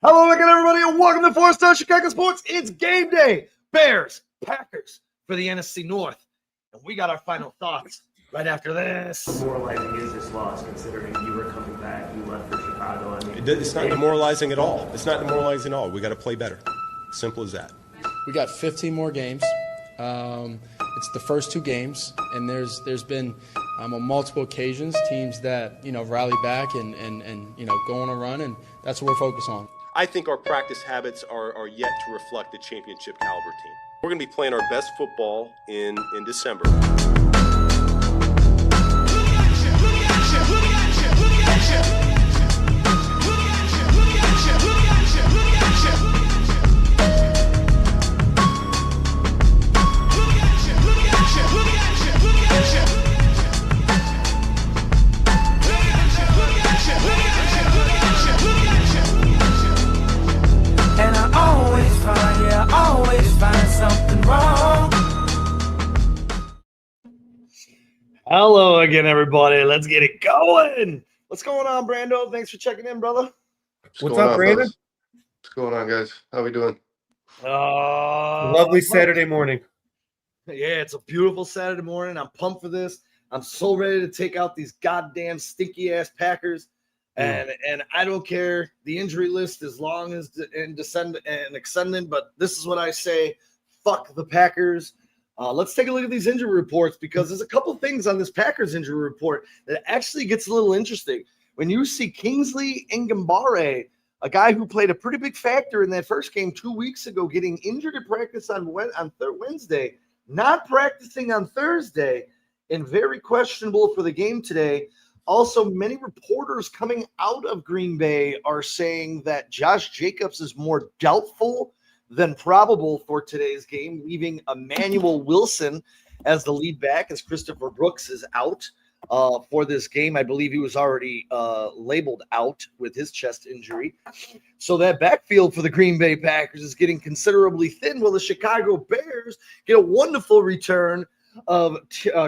Hello again, everybody, and welcome to Four Stars Kickoff Sports. It's game day. Bears, Packers for the NFC North. And we got our final thoughts right after this. Demoralizing is this loss, considering you were coming back, you left for Chicago? I mean, it's not demoralizing at all. It's not demoralizing at all. We got to play better. Simple as that. We got 15 more games. It's the first two games, and there's been on multiple occasions teams that rally back and go on a run, and that's what we're focused on. I think our practice habits are yet to reflect the championship caliber team. We're going to be playing our best football in December. Something wrong. Hello again, everybody. Let's get it going. What's going on, Brando? Thanks for checking in, brother. What's up, Brandon? What's going on, guys? How we doing? Lovely Saturday morning. Yeah, it's a beautiful Saturday morning. I'm pumped for this. I'm so ready to take out these goddamn stinky ass Packers. And I don't care the injury list as long as extended, but this is what I say. Fuck the Packers. Let's take a look at these injury reports, because there's a couple things on this Packers injury report that actually gets a little interesting. When you see Kingsley Ngambare, a guy who played a pretty big factor in that first game 2 weeks ago, getting injured at practice on Wednesday, not practicing on Thursday, and very questionable for the game today. Also, many reporters coming out of Green Bay are saying that Josh Jacobs is more doubtful than probable for today's game, leaving Emmanuel Wilson as the lead back, as Christopher Brooks is out for this game. I believe he was already labeled out with his chest injury. So that backfield for the Green Bay Packers is getting considerably thin. Well, the Chicago Bears get a wonderful return of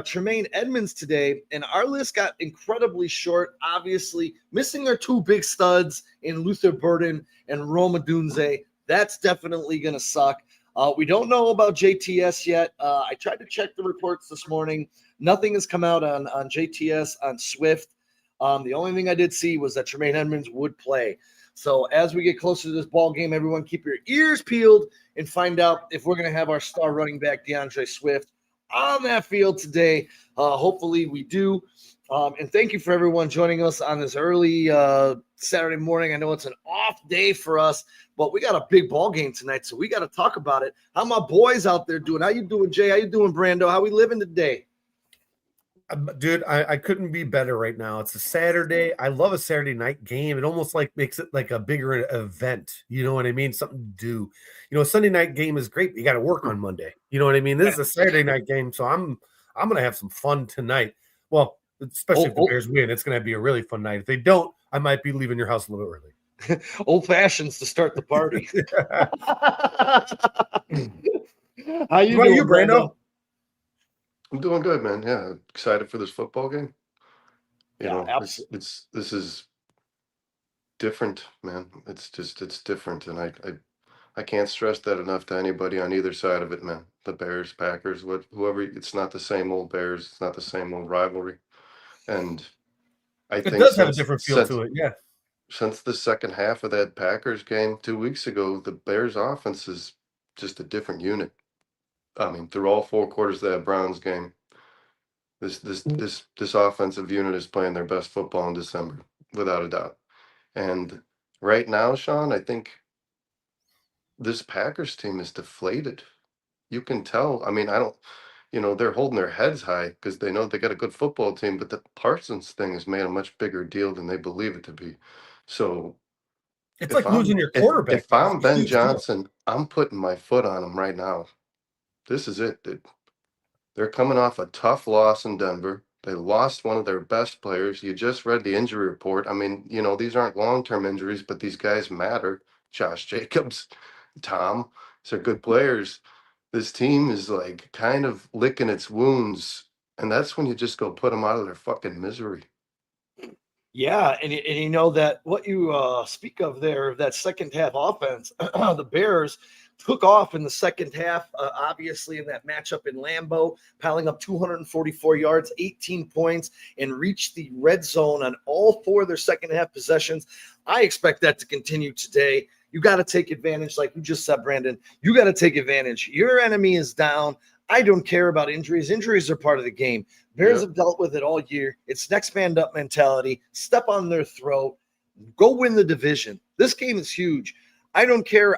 Tremaine Edmonds today, and our list got incredibly short, obviously missing our two big studs in Luther Burden and Rome Odunze. That's definitely going to suck. We don't know about JTS yet. I tried to check the reports this morning. Nothing has come out on JTS, on Swift. The only thing I did see was that Tremaine Edmonds would play. So as we get closer to this ball game, everyone keep your ears peeled and find out if we're going to have our star running back DeAndre Swift on that field today. Hopefully we do. And thank you for everyone joining us on this early Saturday morning. I know it's an off day for us, but we got a big ball game tonight, so we got to talk about it. How my boys out there doing? How you doing, Jay? How you doing, Brando? How we living today? Dude, I couldn't be better right now. It's a Saturday. I love a Saturday night game. It almost makes it like a bigger event. You know what I mean? Something to do. A Sunday night game is great, but you got to work on Monday. You know what I mean? This is a Saturday night game, so I'm gonna have some fun tonight. Well, especially if the Bears win, it's gonna be a really fun night. If they don't, I might be leaving your house a little early. Old fashions to start the party. How you doing, Brando? I'm doing good, man. Yeah, excited for this football game. Absolutely. This is different, man. It's different, and I can't stress that enough to anybody on either side of it, man. The Bears, Packers, whoever. It's not the same old Bears. It's not the same old rivalry, and I think it does have a different feel to it. Yeah. Since the second half of that Packers game 2 weeks ago, the Bears offense is just a different unit. I mean, through all 4 quarters of that Browns game, this offensive unit is playing their best football in December, without a doubt. And right now, Sean, I think this Packers team is deflated. You can tell. I mean, they're holding their heads high because they know they got a good football team, but the Parsons thing has made a much bigger deal than they believe it to be. So it's like losing your quarterback. If I'm Ben Johnson, I'm putting my foot on him right now. This is it, dude. They're coming off a tough loss in Denver. They lost one of their best players. You just read the injury report. I mean, these aren't long-term injuries, but these guys matter. Josh Jacobs, Tom, these are good players. This team is like kind of licking its wounds, and that's when you just go put them out of their fucking misery. Yeah, and you know that what you speak of there, that second half offense, the Bears took off in the second half, obviously in that matchup in Lambeau, piling up 244 yards, 18 points, and reached the red zone on all four of their second half possessions. I expect that to continue today. You got to take advantage, like you just said, Brandon. You got to take advantage. Your enemy is down. I don't care about injuries. Injuries are part of the game. Bears have dealt with it all year. It's next man up mentality. Step on their throat. Go win the division. This game is huge. I don't care.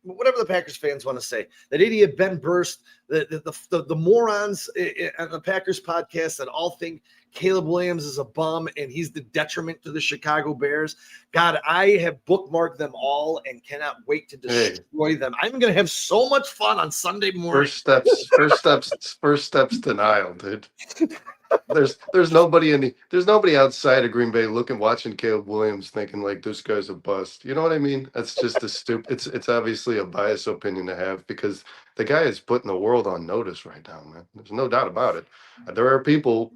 Whatever the Packers fans want to say. That idiot Ben Burst, the morons on the Packers podcast that all think Caleb Williams is a bum and he's the detriment to the Chicago Bears. God, I have bookmarked them all and cannot wait to destroy them. I'm going to have so much fun on Sunday morning. First steps denial, dude. There's nobody outside of Green Bay watching Caleb Williams thinking like this guy's a bust. You know what I mean? That's just a stupid. It's obviously a biased opinion to have because the guy is putting the world on notice right now, man. There's no doubt about it. There are people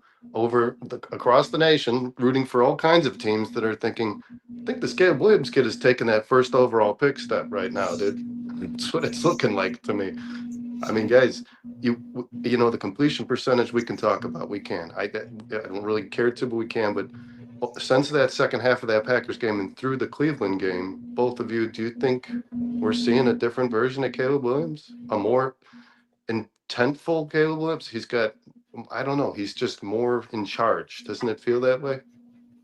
across the nation rooting for all kinds of teams that are thinking, I think this Caleb Williams kid is taking that first overall pick step right now, dude. That's what it's looking like to me. I mean, guys, you know the completion percentage we can talk about. We can. I don't really care to, but we can. But since that second half of that Packers game and through the Cleveland game, both of you, do you think we're seeing a different version of Caleb Williams? A more intentful Caleb Williams? He's got, I don't know, he's just more in charge. Doesn't it feel that way?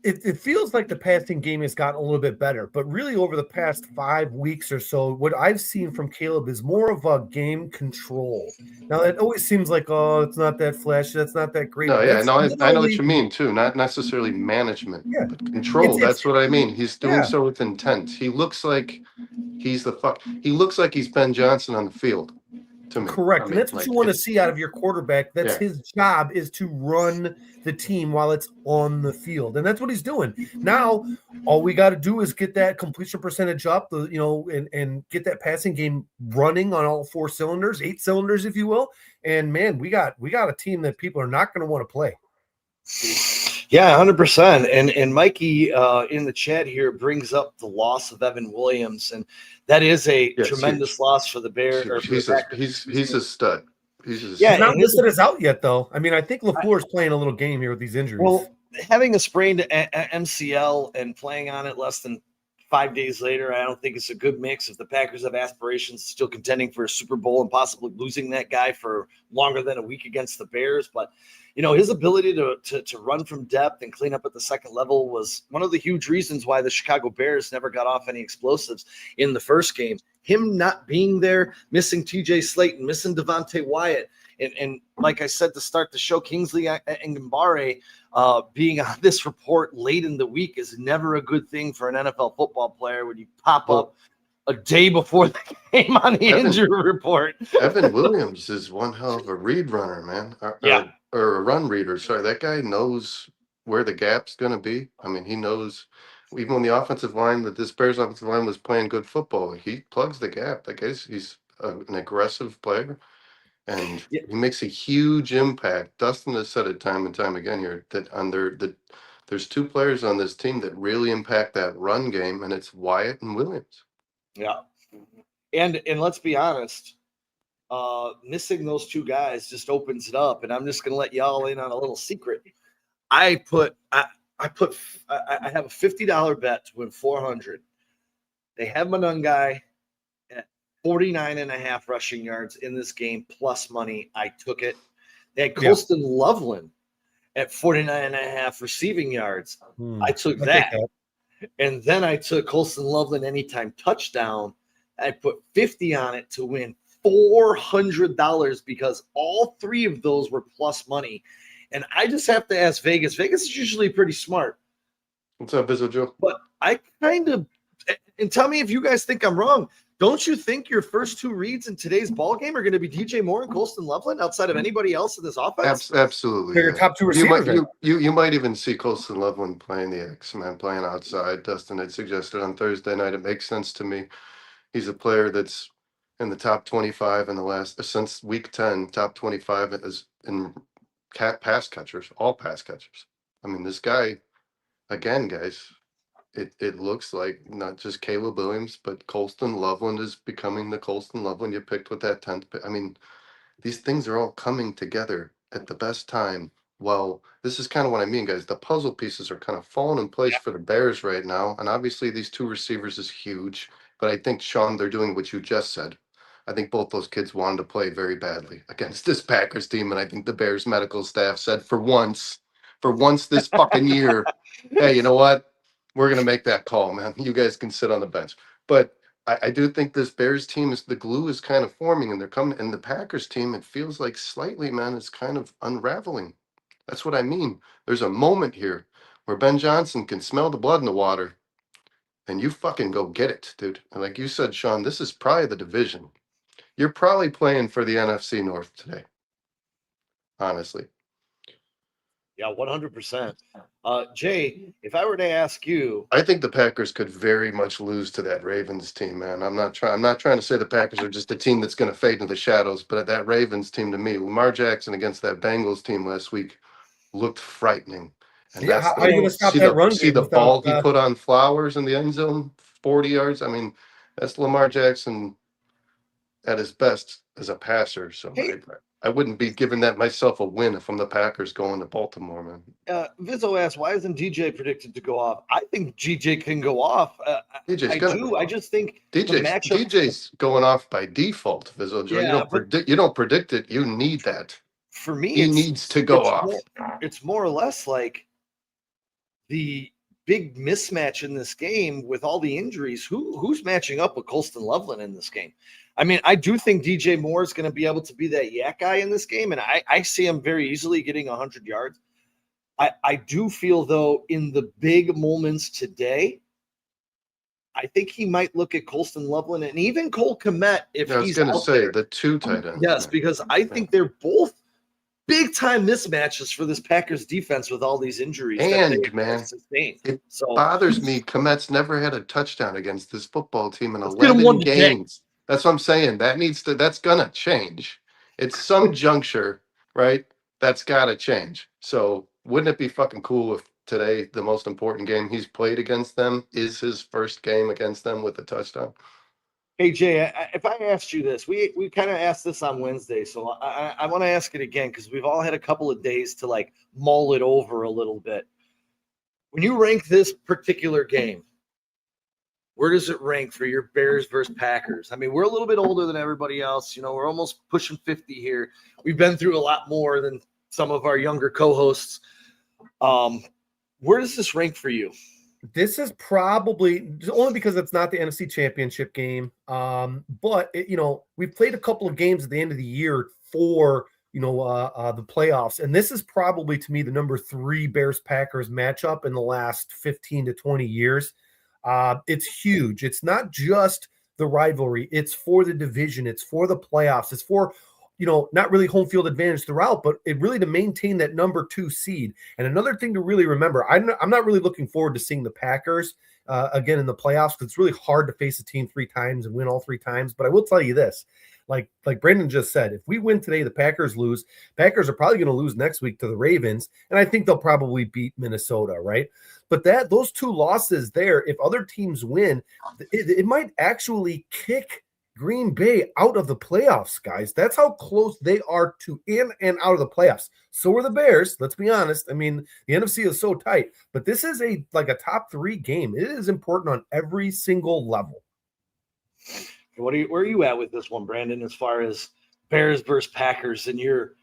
It feels like the passing game has gotten a little bit better, but really over the past 5 weeks or so, what I've seen from Caleb is more of a game control. Now, it always seems like, oh, it's not that flashy, that's not that great. No, But yeah, it's no, I know what literally- you mean too. Not necessarily management, Yeah. but control. It's- That's what I mean. He's doing yeah. so with intent. He looks like he's He looks like he's Ben Johnson on the field to me. Correct. I And mean, that's what like, you want to see out of your quarterback. That's Yeah. his job, is to run the team while it's on the field. And that's what he's doing. Now, all we got to do is get that completion percentage up, and get that passing game running on all 4 cylinders, 8 cylinders, if you will. And man, we got a team that people are not going to want to play. Yeah, 100%. And Mikey in the chat here brings up the loss of Evan Williams, and that is a tremendous loss for the Bears. He's a stud. He's not listed as out yet, though. I mean, I think LaFleur is playing a little game here with these injuries. Well, having a sprained MCL and playing on it less than 5 days later, I don't think it's a good mix. If the Packers have aspirations, still contending for a Super Bowl and possibly losing that guy for longer than a week against the Bears, but his ability to run from depth and clean up at the second level was one of the huge reasons why the Chicago Bears never got off any explosives in the first game. Him not being there, missing TJ Slayton, missing Devontae Wyatt, and like I said to start the show, Kingsley and Ngambare being on this report late in the week is never a good thing for an NFL football player when you pop up a day before the game on the injury report. Evan Williams is one hell of a read runner, man. Or a run reader. Sorry, that guy knows where the gap's going to be. I mean, he knows even when this Bears offensive line was playing good football, he plugs the gap. That guy's he's an aggressive player, and he makes a huge impact. Dustin has said it time and time again here that there's 2 players on this team that really impact that run game, and it's Wyatt and Williams. Yeah, and let's be honest. Missing those 2 guys just opens it up, and I'm just gonna let y'all in on a little secret. I have a $50 bet to win $400. They have Monungai at 49.5 rushing yards in this game plus money. I took it. They had Colston Loveland at 49.5 receiving yards. I took that. And then I took Colston Loveland anytime touchdown. I put 50 on it to win $400 because all 3 of those were plus money. And I just have to ask Vegas. Vegas is usually pretty smart. What's up, Bizzle Joe? But I and tell me if you guys think I'm wrong. Don't you think your first 2 reads in today's ball game are going to be DJ Moore and Colston Loveland outside of anybody else in this offense? Absolutely. They're your top 2 receivers. You might even see Colston Loveland playing the X-Men, playing outside. Dustin had suggested on Thursday night. It makes sense to me. He's a player that's in the top 25 since week 10, top 25 is in pass catchers, all pass catchers. I mean, this guy again, guys, it looks like not just Caleb Williams, but Colston Loveland is becoming the Colston Loveland you picked with that 10th pick. I mean, these things are all coming together at the best time. Well, this is kind of what I mean, guys. The puzzle pieces are kind of falling in place for the Bears right now. And obviously, these two receivers is huge. But I think, Sean, they're doing what you just said. I think both those kids wanted to play very badly against this Packers team. And I think the Bears medical staff said, for once this fucking year, hey, you know what? We're going to make that call, man. You guys can sit on the bench. But I do think this Bears team is the glue is kind of forming and they're coming. And the Packers team, it feels like slightly, man, it's kind of unraveling. That's what I mean. There's a moment here where Ben Johnson can smell the blood in the water and you fucking go get it, dude. And like you said, Sean, this is probably the division. You're probably playing for the NFC North today. Honestly. Yeah, 100%. Jay, if I were to ask you, I think the Packers could very much lose to that Ravens team, man. I'm not trying to say the Packers are just a team that's going to fade into the shadows, but that Ravens team to me, Lamar Jackson against that Bengals team last week looked frightening. And Yeah, that's how are you going to stop that run see game the without, ball he put on Flowers in the end zone, 40 yards. I mean, that's Lamar Jackson at his best as a passer. So Hey. I wouldn't be giving that myself a win if I'm the Packers going to Baltimore, man. Vizzo asked, why isn't DJ predicted to go off? I think DJ can go off. I just think DJ's going off by default, Vizzo. Yeah, you don't predict it. You need that. For me, he needs to go off. It's more or less like the big mismatch in this game with all the injuries. Who's matching up with Colston Loveland in this game? I mean, I do think DJ Moore is going to be able to be that yak guy in this game, and I see him very easily getting 100 yards. I do feel, though, in the big moments today, I think he might look at Colston Loveland and even Cole Kmet if he's out there. I was going to say the two tight ends. Yes, because I think they're both big-time mismatches for this Packers defense with all these injuries. And, man, it bothers me. Kmet's never had a touchdown against this football team in 11 games. That's what I'm saying. That's gonna change. It's some juncture, right? That's gotta change. So wouldn't it be fucking cool if today the most important game he's played against them is his first game against them with a touchdown? Hey Jay, if I asked you this, we kind of asked this on Wednesday, so I want to ask it again because we've all had a couple of days to like mull it over a little bit. When you rank this particular game, where does it rank for your Bears versus Packers? I mean, we're a little bit older than everybody else. You know, we're almost pushing 50 here. We've been through a lot more than some of our younger co-hosts. Where does this rank for you? This is probably only because it's not the NFC Championship game. But we've played a couple of games at the end of the year for the playoffs, and this is probably to me the number 3 Bears Packers matchup in the last 15 to 20 years. It's huge. It's not just the rivalry. It's for the division. It's for the playoffs. It's for, not really home field advantage throughout, but it really to maintain that number 2 seed. And another thing to really remember, I'm not really looking forward to seeing the Packers again in the playoffs because it's really hard to face a team 3 times and win all 3 times. But I will tell you this, like Brandon just said, if we win today, the Packers lose. Packers are probably going to lose next week to the Ravens, and I think they'll probably beat Minnesota, right? But those 2 losses there, if other teams win, it might actually kick Green Bay out of the playoffs, guys. That's how close they are to in and out of the playoffs. So are the Bears. Let's be honest. I mean, the NFC is so tight, but this is a top 3 game. It is important on every single level. Where are you at with this one, Brandon, as far as Bears versus Packers in your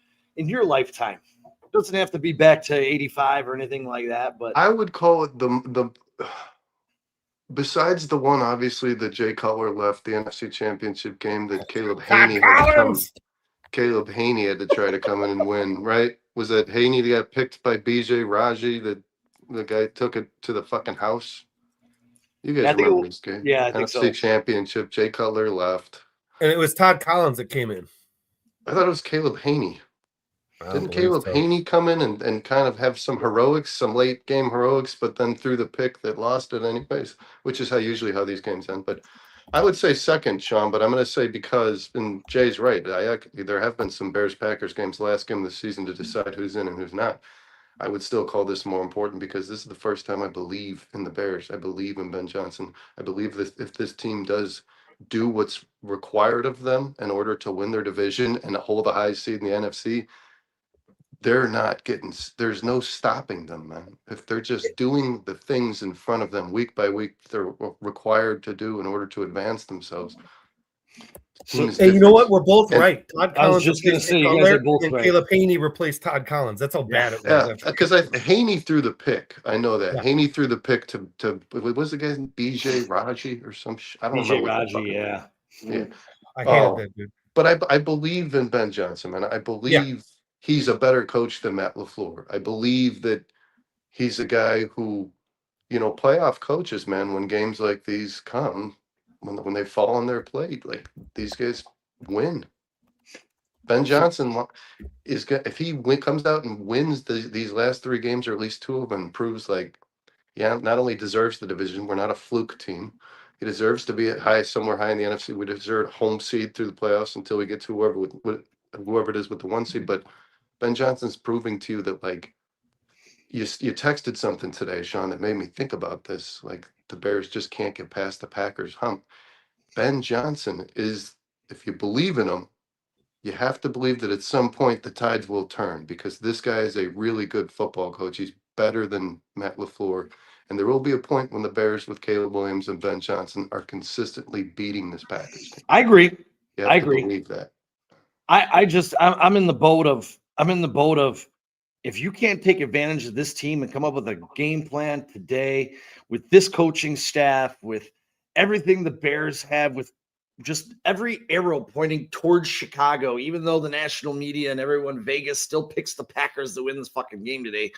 lifetime? It doesn't have to be back to 85 or anything like that, but I would call it the besides the one obviously that Jay Cutler left the NFC Championship game that Caleb Haney had to try to come in and win, right? Was that Haney that got picked by BJ Raji, that the guy took it to the fucking house? You guys remember this game? Yeah, I think NFC Championship, Jay Cutler left. And it was Todd Collins that came in. I thought it was Caleb Haney. Didn't Caleb Haney come in and kind of have some heroics, some late game heroics, but then threw the pick that lost it anyways, which is usually how these games end. But I would say second, Sean, but I'm going to say because, and Jay's right, there have been some Bears-Packers games last game of the season to decide who's in and who's not. I would still call this more important because this is the first time I believe in the Bears. I believe in Ben Johnson. I believe that if this team does do what's required of them in order to win their division and hold the high seed in the NFC, they're not getting, there's no stopping them, man. If they're just doing the things in front of them week by week, they're required to do in order to advance themselves. So, hey, you know what? We're both right. Todd I was Collins just going to replaced say, you guys Cutler, are both and right. Caleb Haney replaced Todd Collins. That's how bad it was. Yeah, after because Haney threw the pick. I know that. Yeah. Haney threw the pick to what was the guy's name? BJ Raji or some I don't BJ remember. Raji, yeah. Yeah. I hated that dude. But I believe in Ben Johnson, man. I believe he's a better coach than Matt LaFleur. I believe that he's a guy who, you know, playoff coaches, man, when games like these come, when they fall on their plate, like these guys win. Ben Johnson is good if he comes out and wins these last 3 games, or at least 2 of them, and proves like, yeah, not only deserves the division, we're not a fluke team. He deserves to be at somewhere high in the NFC. We deserve home seed through the playoffs until we get to whoever it is with the 1 seed. But Ben Johnson's proving to you that, like, you texted something today, Sean, that made me think about this. Like, the Bears just can't get past the Packers hump. Ben Johnson is, if you believe in him, you have to believe that at some point the tides will turn, because this guy is a really good football coach. He's better than Matt LaFleur. And there will be a point when the Bears with Caleb Williams and Ben Johnson are consistently beating this Packers team. I agree. You have I to agree. believe that. I'm in the boat of if you can't take advantage of this team and come up with a game plan today with this coaching staff, with everything the Bears have, with just every arrow pointing towards Chicago, even though the national media and everyone in Vegas still picks the Packers to win this fucking game today.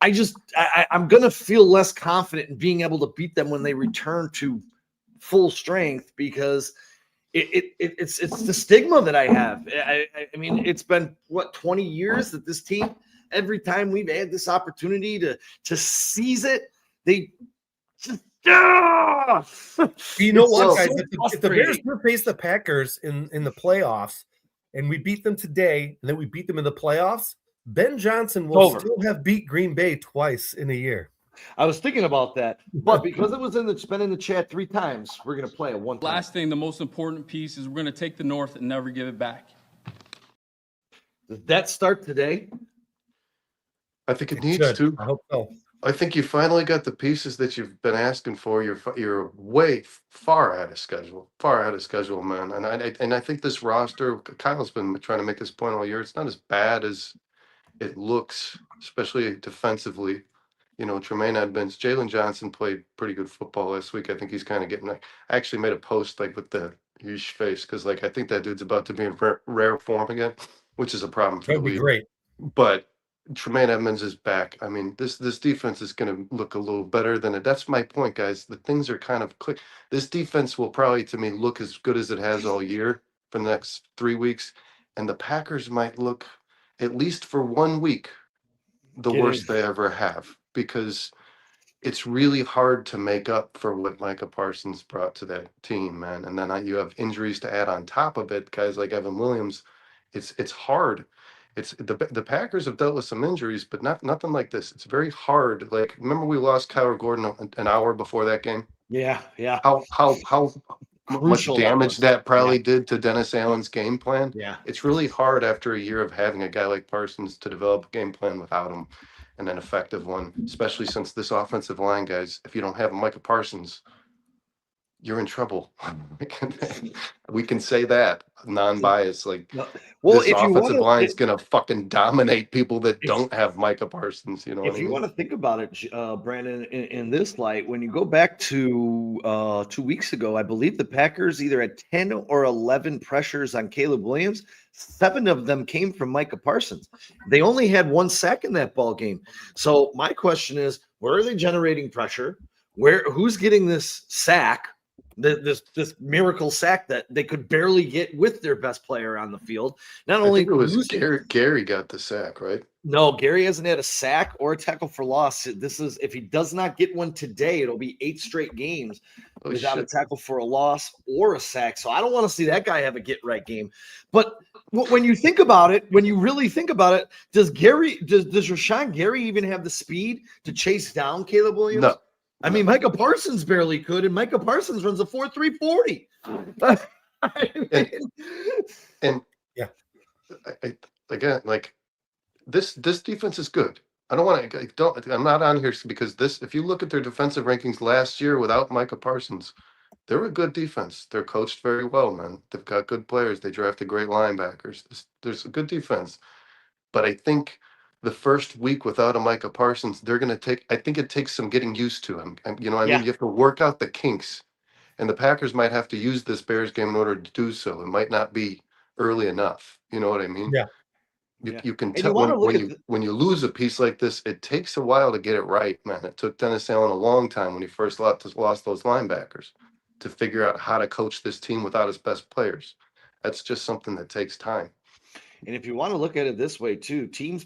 I'm going to feel less confident in being able to beat them when they return to full strength, because it's the stigma that I have. I mean, it's been 20 years that this team, every time we've had this opportunity to seize it, they just You know what, guys? so If the Bears were face the Packers in the playoffs, and we beat them today, and then we beat them in the playoffs, Ben Johnson will still have beat Green Bay twice in a year. I was thinking about that, but because it was it's been in the chat 3 times, we're gonna play it one time. Last thing, the most important piece is we're gonna take the North and never give it back. Does that start today? I think it needs to. I hope so. I think you finally got the pieces that you've been asking for. You're way far out of schedule, man. And I think this roster, Kyle's been trying to make this point all year. It's not as bad as it looks, especially defensively. You know, Tremaine Edmonds, Jalen Johnson played pretty good football last week. I think he's kind of getting. I actually made a post like with the huge face, because like I think that dude's about to be in rare form again, which is a problem for the league. That'd be great. But Tremaine Edmonds is back. I mean, this defense is going to look a little better than it. That's my point, guys. The things are kind of click. This defense will probably, to me, look as good as it has all year for the next 3 weeks, and the Packers might look, at least for 1 week, the worst they ever have, because it's really hard to make up for what Micah Parsons brought to that team, man. And then you have injuries to add on top of it. Guys like Evan Williams, it's hard. It's the Packers have dealt with some injuries, but nothing like this. It's very hard. Like, remember we lost Kyler Gordon an hour before that game? Yeah. How much damage that probably did to Dennis Allen's game plan. Yeah. It's really hard after a year of having a guy like Parsons to develop a game plan without him, and an effective one, especially since this offensive line, guys, if you don't have Micah Parsons, you're in trouble. We can say that non-biased. Like, well, this offensive line is gonna fucking dominate people that don't have Micah Parsons. You know, if you want to think about it, Brandon, in this light, when you go back to 2 weeks ago, I believe the Packers either had 10 or 11 pressures on Caleb Williams. 7 of them came from Micah Parsons. They only had 1 sack in that ball game. So my question is, where are they generating pressure? Who's getting this sack? this miracle sack that they could barely get with their best player on the field. Not I only think it was losing, Gary got the sack, right? no, Gary hasn't had a sack or a tackle for loss. This is, if he does not get one today, it'll be 8 straight games Oh, without a shit. tackle for a loss or a sack. So I don't want to see that guy have a get right game. But when you think about it, when you really think about it, does Rashawn Gary even have the speed to chase down Caleb Williams? No. I mean, Micah Parsons barely could, and Micah Parsons runs a 4.340. And Yeah. Again, like this defense is good. I don't want to. I'm not on here because this. If you look at their defensive rankings last year without Micah Parsons, they're a good defense. They're coached very well, man. They've got good players. They drafted great linebackers. There's a good defense, but I think the first week without a Micah Parsons, they're going to take. I think it takes some getting used to him. And, I Yeah. mean, you have to work out the kinks, and the Packers might have to use this Bears game in order to do so. It might not be early enough. You know what I mean? Yeah. You can And you tell wanna look at when you lose a piece like this, it takes a while to get it right, man. It took Dennis Allen a long time when he first lost those linebackers to figure out how to coach this team without his best players. That's just something that takes time. And if you want to look at it this way too, teams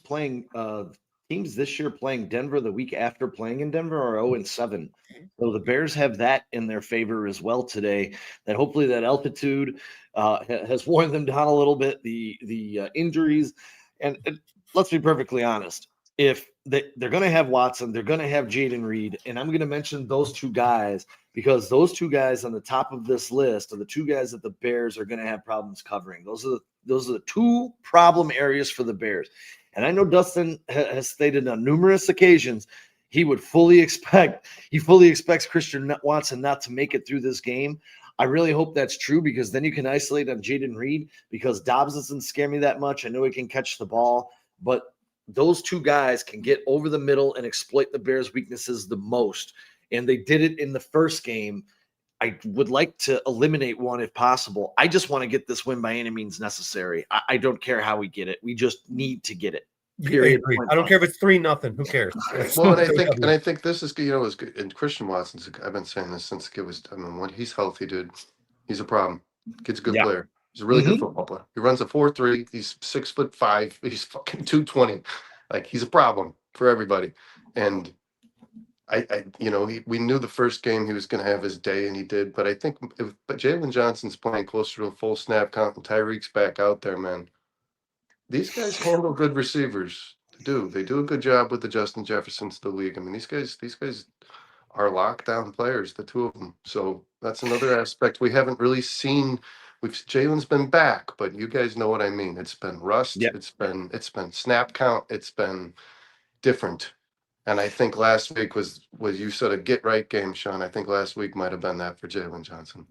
this year playing Denver the week after playing in Denver are 0-7. So the Bears have that in their favor as well today. That hopefully that altitude has worn them down a little bit. The injuries, and let's be perfectly honest. If they're going to have Watson, they're going to have Jaden Reed, and I'm going to mention those two guys because those two guys on the top of this list are the two guys that the Bears are going to have problems covering. Those are the two problem areas for the Bears. And I know Dustin has stated on numerous occasions he fully expects Christian Watson not to make it through this game. I really hope that's true because then you can isolate on Jaden Reed because Dobbs doesn't scare me that much. I know he can catch the ball, but those two guys can get over the middle and exploit the Bears' weaknesses the most. And they did it in the first game. I would like to eliminate one if possible. I just want to get this win by any means necessary. I don't care how we get it. We just need to get it. Period. I don't care if it's 3-0. Who cares? Well, and I think this is is good. And Christian Watson's. I've been saying this since it was. I mean, when he's healthy, dude, he's a problem. Kid's a good player. He's a really good football player. He runs a 4.3. He's 6'5". He's fucking 220. Like he's a problem for everybody. And we knew the first game he was going to have his day, and he did. But I think but Jalen Johnson's playing closer to a full snap count, and Tyreek's back out there, man. These guys handle good receivers. They do a good job with the Justin Jeffersons of the league. I mean, these guys are lockdown players, the two of them. So that's another aspect we haven't really seen. Jalen's been back, but you guys know what I mean. It's been rust. Yep. It's been snap count. It's been different. And I think last week was you said a get right game, Sean. I think last week might have been that for Jalen Johnson.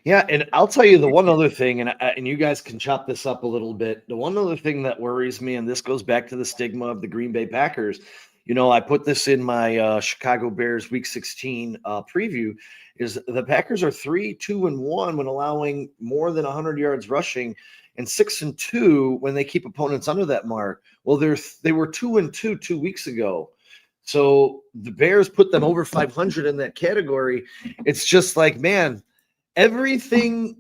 Yeah, and I'll tell you the one other thing, and you guys can chop this up a little bit. The one other thing that worries me, and this goes back to the stigma of the Green Bay Packers. I put this in my Chicago Bears Week 16 preview, is the Packers are 3-2-1 when allowing more than 100 yards rushing, and 6-2 when they keep opponents under that mark. Well, they were 2-2 2 weeks ago. So the Bears put them over 500 in that category. It's just like, man, everything,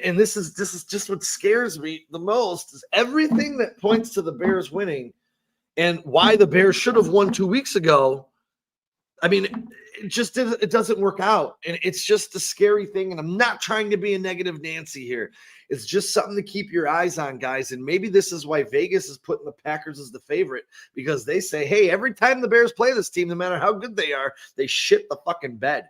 and this is just what scares me the most, is everything that points to the Bears winning and why the Bears should have won 2 weeks ago. I mean, it doesn't work out, and it's just a scary thing. And I'm not trying to be a negative Nancy here. It's just something to keep your eyes on, guys. And maybe this is why Vegas is putting the Packers as the favorite, because they say, hey, every time the Bears play this team, no matter how good they are, they shit the fucking bed.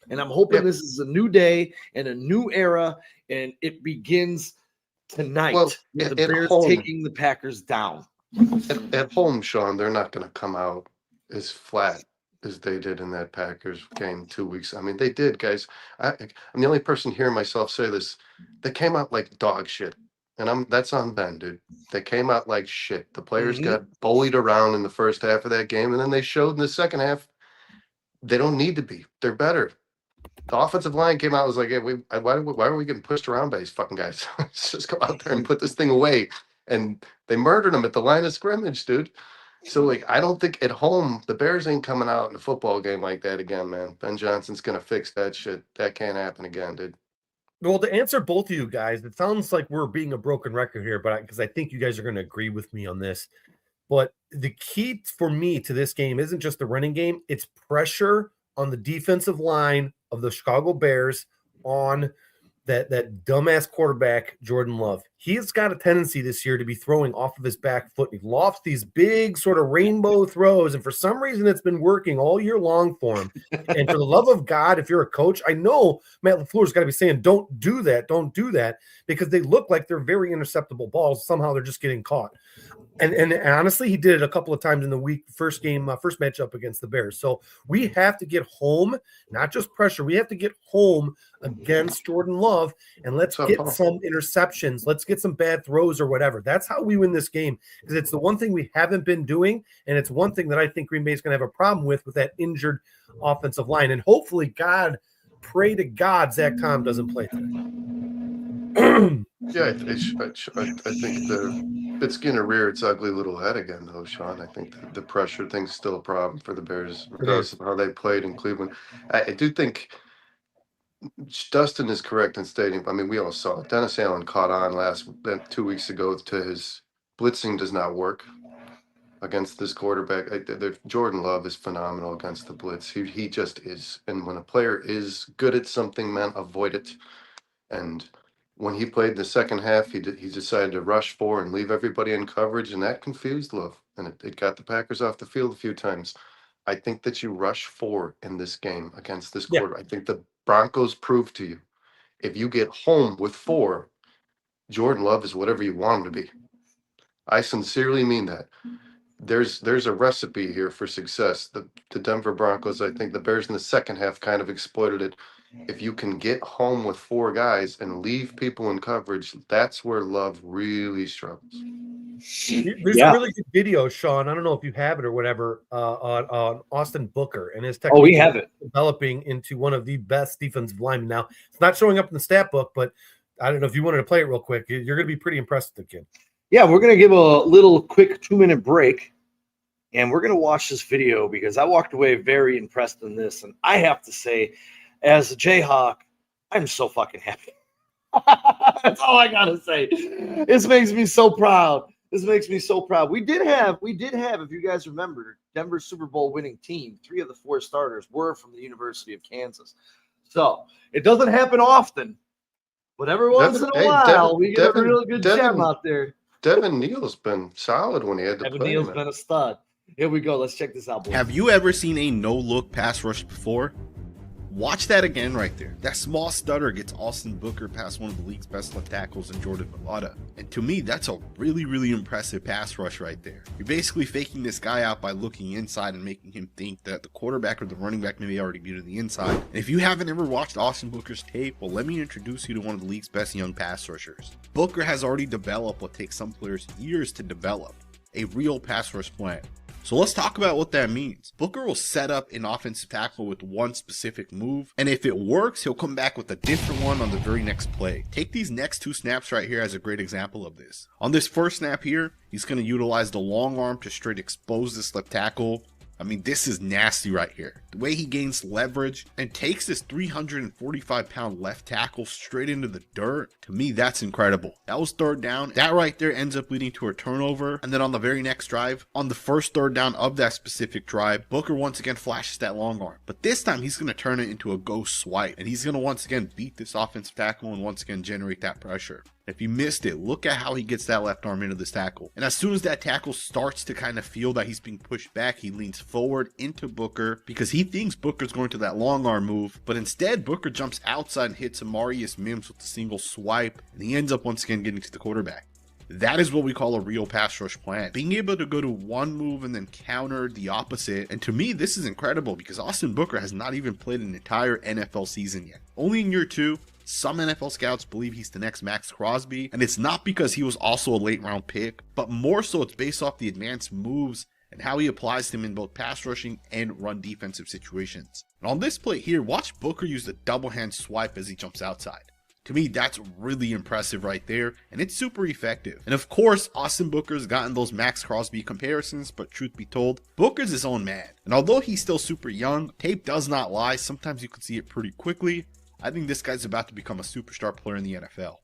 And I'm hoping this is a new day and a new era, and it begins tonight. Well, the Bears taking the Packers down. At home, Sean, they're not going to come out as flat as they did in that Packers game 2 weeks. I mean, they did, guys. I'm the only person hearing myself say this. They came out like dog shit, and that's on Ben, dude. They came out like shit. The players got bullied around in the first half of that game, and then they showed in the second half they don't need to be. They're better. The offensive line came out and was like, hey, why are we getting pushed around by these fucking guys? Let's just go out there and put this thing away. And they murdered them at the line of scrimmage, dude. So, like, I don't think at home the Bears ain't coming out in a football game like that again, man. Ben Johnson's gonna fix that shit. That can't happen again, dude. Well, to answer both of you guys, it sounds like we're being a broken record here, but because I think you guys are going to agree with me on this. But the key for me to this game isn't just the running game, it's pressure on the defensive line of the Chicago Bears on that dumbass quarterback, Jordan Love. He's got a tendency this year to be throwing off of his back foot. He lofts these big sort of rainbow throws, and for some reason it's been working all year long for him. And for the love of God, if you're a coach, I know Matt LaFleur's got to be saying, don't do that, because they look like they're very interceptable balls. Somehow they're just getting caught. And honestly, he did it a couple of times in the first matchup against the Bears. So we have to get home, not just pressure. We have to get home against Jordan Love, and let's get some interceptions. Let's get some bad throws or whatever. That's how we win this game, because it's the one thing we haven't been doing, and it's one thing that I think Green Bay is going to have a problem with that injured offensive line. And hopefully, pray to God, Zach Tom doesn't play today. Yeah, I think it's going to rear its ugly little head again, though, Sean. I think the pressure thing's still a problem for the Bears, regardless of how they played in Cleveland. I do think Dustin is correct in stating, I mean, we all saw it. Dennis Allen caught on 2 weeks ago to his blitzing does not work against this quarterback. Jordan Love is phenomenal against the blitz. He just is. And when a player is good at something, man, avoid it. And when he played the second half, he decided to rush 4 and leave everybody in coverage, and that confused Love, and it got the Packers off the field a few times. I think that you rush 4 in this game against this quarter. I think the Broncos proved to you, if you get home with 4, Jordan Love is whatever you want him to be. I sincerely mean that. There's a recipe here for success. The Denver Broncos, I think the Bears in the second half kind of exploited it. If you can get home with 4 guys and leave people in coverage, that's where Love really struggles. There's a really good video, Sean. I don't know if you have it or whatever, on Austin Booker and his technique. Oh, we have it. Developing into one of the best defensive linemen. Now, it's not showing up in the stat book, but I don't know if you wanted to play it real quick. You're going to be pretty impressed with the kid. Yeah, we're going to give a little quick 2-minute break, and we're going to watch this video because I walked away very impressed in this. And I have to say, as a Jayhawk, I'm so fucking happy. That's all I got to say. This makes me so proud. We did have, if you guys remember, Denver Super Bowl winning team. 3 of the 4 starters were from the University of Kansas. So it doesn't happen often, but every once in a while, we get a real good gem out there. Devin Neal's been solid when he had to play. Devin Neal's been a stud. Here we go. Let's check this out, boys. Have you ever seen a no-look pass rush before? Watch that again right there. That small stutter gets Austin Booker past one of the league's best left tackles in Jordan Mailata. And to me, that's a really, really impressive pass rush right there. You're basically faking this guy out by looking inside and making him think that the quarterback or the running back may already be to the inside. And if you haven't ever watched Austin Booker's tape, well, let me introduce you to one of the league's best young pass rushers. Booker has already developed what takes some players years to develop, a real pass rush plan. So let's talk about what that means. Booker will set up an offensive tackle with one specific move, and if it works, he'll come back with a different one on the very next play. Take these next 2 snaps right here as a great example of this. On this first snap here, he's going to utilize the long arm to straight expose this left tackle. I mean, this is nasty right here. The way he gains leverage and takes this 345-pound left tackle straight into the dirt, to me, that's incredible. That was 3rd down. That right there ends up leading to a turnover. And then on the very next drive, on the first 3rd down of that specific drive, Booker once again flashes that long arm. But this time, he's going to turn it into a ghost swipe. And he's going to once again beat this offensive tackle and once again generate that pressure. If you missed it, look at how he gets that left arm into this tackle. And as soon as that tackle starts to kind of feel that he's being pushed back, he leans forward into Booker because he thinks Booker's going to that long arm move. But instead, Booker jumps outside and hits Amarius Mims with a single swipe. And he ends up once again getting to the quarterback. That is what we call a real pass rush plan. Being able to go to one move and then counter the opposite. And to me, this is incredible because Austin Booker has not even played an entire NFL season yet. Only in year 2. Some NFL scouts believe he's the next Max Crosby, and it's not because he was also a late round pick, but more so it's based off the advanced moves and how he applies them in both pass rushing and run defensive situations. And on this play here, watch Booker use the double hand swipe as he jumps outside. To me, that's really impressive right there, and it's super effective. And of course, Austin Booker's gotten those Max Crosby comparisons, but truth be told, Booker's his own man. And although he's still super young, tape does not lie. Sometimes you can see it pretty quickly. I think this guy's about to become a superstar player in the NFL.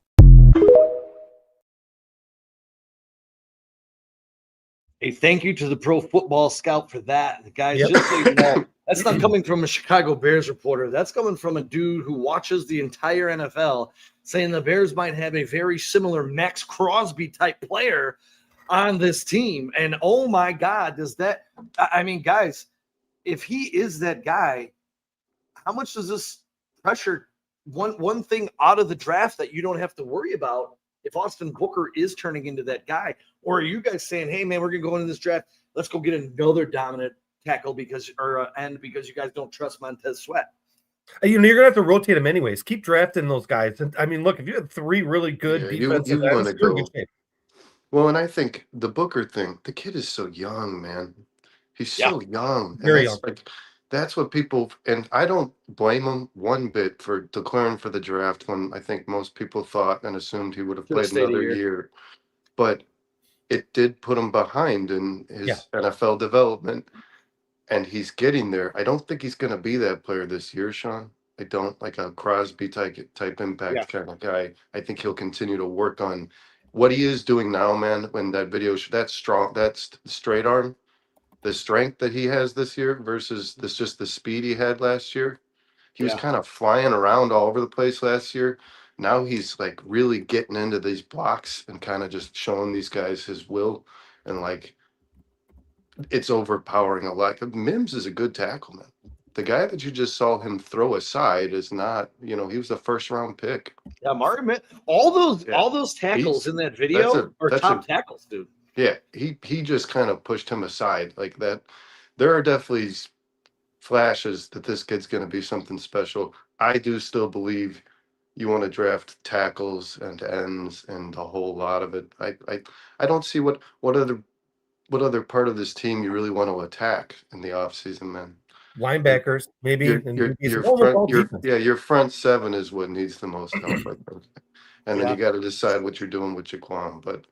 Hey, thank you to the Pro Football Scout for that. Guys, just so you know, that's not coming from a Chicago Bears reporter. That's coming from a dude who watches the entire NFL saying the Bears might have a very similar Max Crosby type player on this team. And oh my God, does that – I mean, guys, if he is that guy, how much does this pressure one thing out of the draft that you don't have to worry about if Austin Booker is turning into that guy? Or are you guys saying, hey, man, we're going to go into this draft, let's go get another dominant tackle because you guys don't trust Montez Sweat? You're going to have to rotate them anyways. Keep drafting those guys. And I mean, look, if you had 3 really good defensive ends, you're in good shape. Well, and I think the Booker thing, the kid is so young, man. He's so young. Very young. That's what people, and I don't blame him one bit for declaring for the draft when I think most people thought and assumed he would have played another year. But it did put him behind in his NFL development, and he's getting there. I don't think he's going to be that player this year, Sean. I don't, like a Crosby type impact kind of guy. I think he'll continue to work on what he is doing now, man. When that video, that's strong, that's straight arm, the strength that he has this year versus just the speed he had last year. He was kind of flying around all over the place last year. Now he's like really getting into these blocks and kind of just showing these guys his will, and like it's overpowering a lot. Mims is a good tackle, man. The guy that you just saw him throw aside is not, he was a first-round pick. Yeah, Martin, all those tackles in that video are top tackles, dude. Yeah, he just kind of pushed him aside like that. There are definitely flashes that this kid's going to be something special. I do still believe you want to draft tackles and ends and a whole lot of it. I don't see what other part of this team you really want to attack in the offseason, man. Linebackers, maybe. Your front 7 is what needs the most help, I think. And then you got to decide what you're doing with Jaquan. But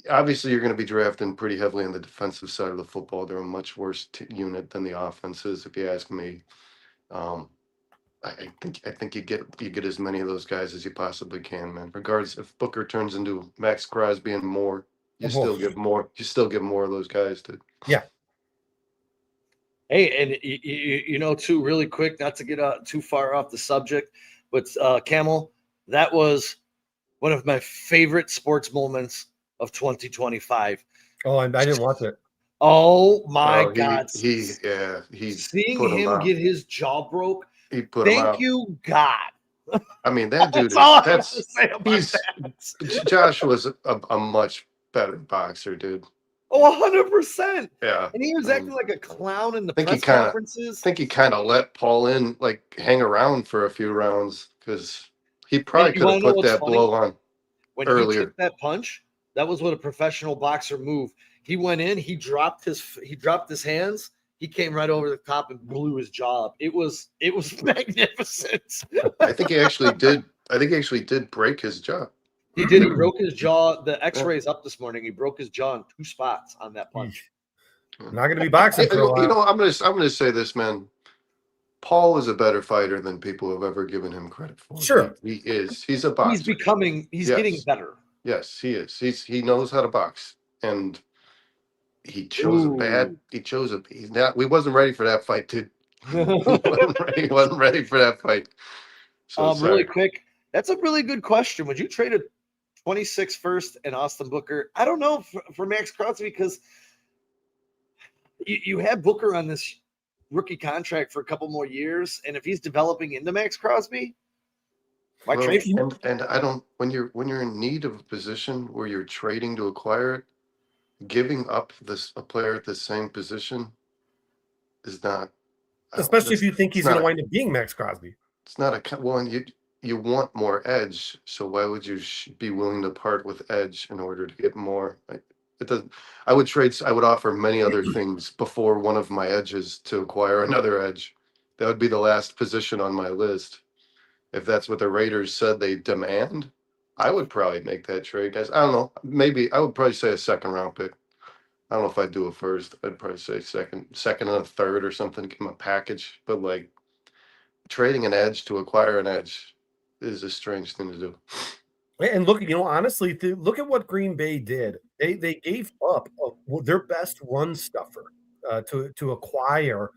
obviously, you're going to be drafting pretty heavily on the defensive side of the football. They're a much worse unit than the offenses, if you ask me. I think you get as many of those guys as you possibly can, man. Regardless, if Booker turns into Max Crosby and more, you still get more. You still get more of those guys, dude. Yeah. Hey, and too, really quick, not to get too far off the subject, but Camel, that was one of my favorite sports moments of 2025. Oh, I didn't watch it. Oh my God! He's seeing him get his jaw broke. He put him out. Thank you, God. I mean, that dude. Josh was a much better boxer, dude. Oh, 100%. Yeah. And he was acting like a clown in the press conferences. I think he kind of let Paul in, like hang around for a few rounds because he probably could have put that blow on when earlier. He took that punch, that was what a professional boxer move. He went in, he dropped his hands, he came right over the top and blew his jaw up. It was magnificent. I think he actually did break his jaw. He did. He broke his jaw. The X-rays up this morning. He broke his jaw in 2 spots on that punch. Not going to be boxing for a while. I'm going to say this, man. Paul is a better fighter than people have ever given him credit for. Sure, he is. He's a boxer. He's getting better. Yes, he is. He knows how to box, and he chose we wasn't ready for that fight, dude. He wasn't ready for that fight. So really quick, that's a really good question. Would you trade a 26 first and Austin Booker? I don't know for Max Crosby because you have Booker on this rookie contract for a couple more years, and if he's developing into Max Crosby, why trade him? And I don't when you're in need of a position where you're trading to acquire it, giving up a player at the same position is not, especially if you think he's going to wind up being Max Crosby. It's not you want more edge, so why would you be willing to part with edge in order to get more? I would offer many other things before one of my edges to acquire another edge. That would be the last position on my list. if that's what the Raiders said they demand, I would probably make that trade, guys. I don't know. Maybe I would probably say a second round pick. I don't know if I'd do a first. I'd probably say second and a third or something, give him a package. But like trading an edge to acquire an edge is a strange thing to do. And look, honestly, look at what Green Bay did. They gave up their best run stuffer to acquire.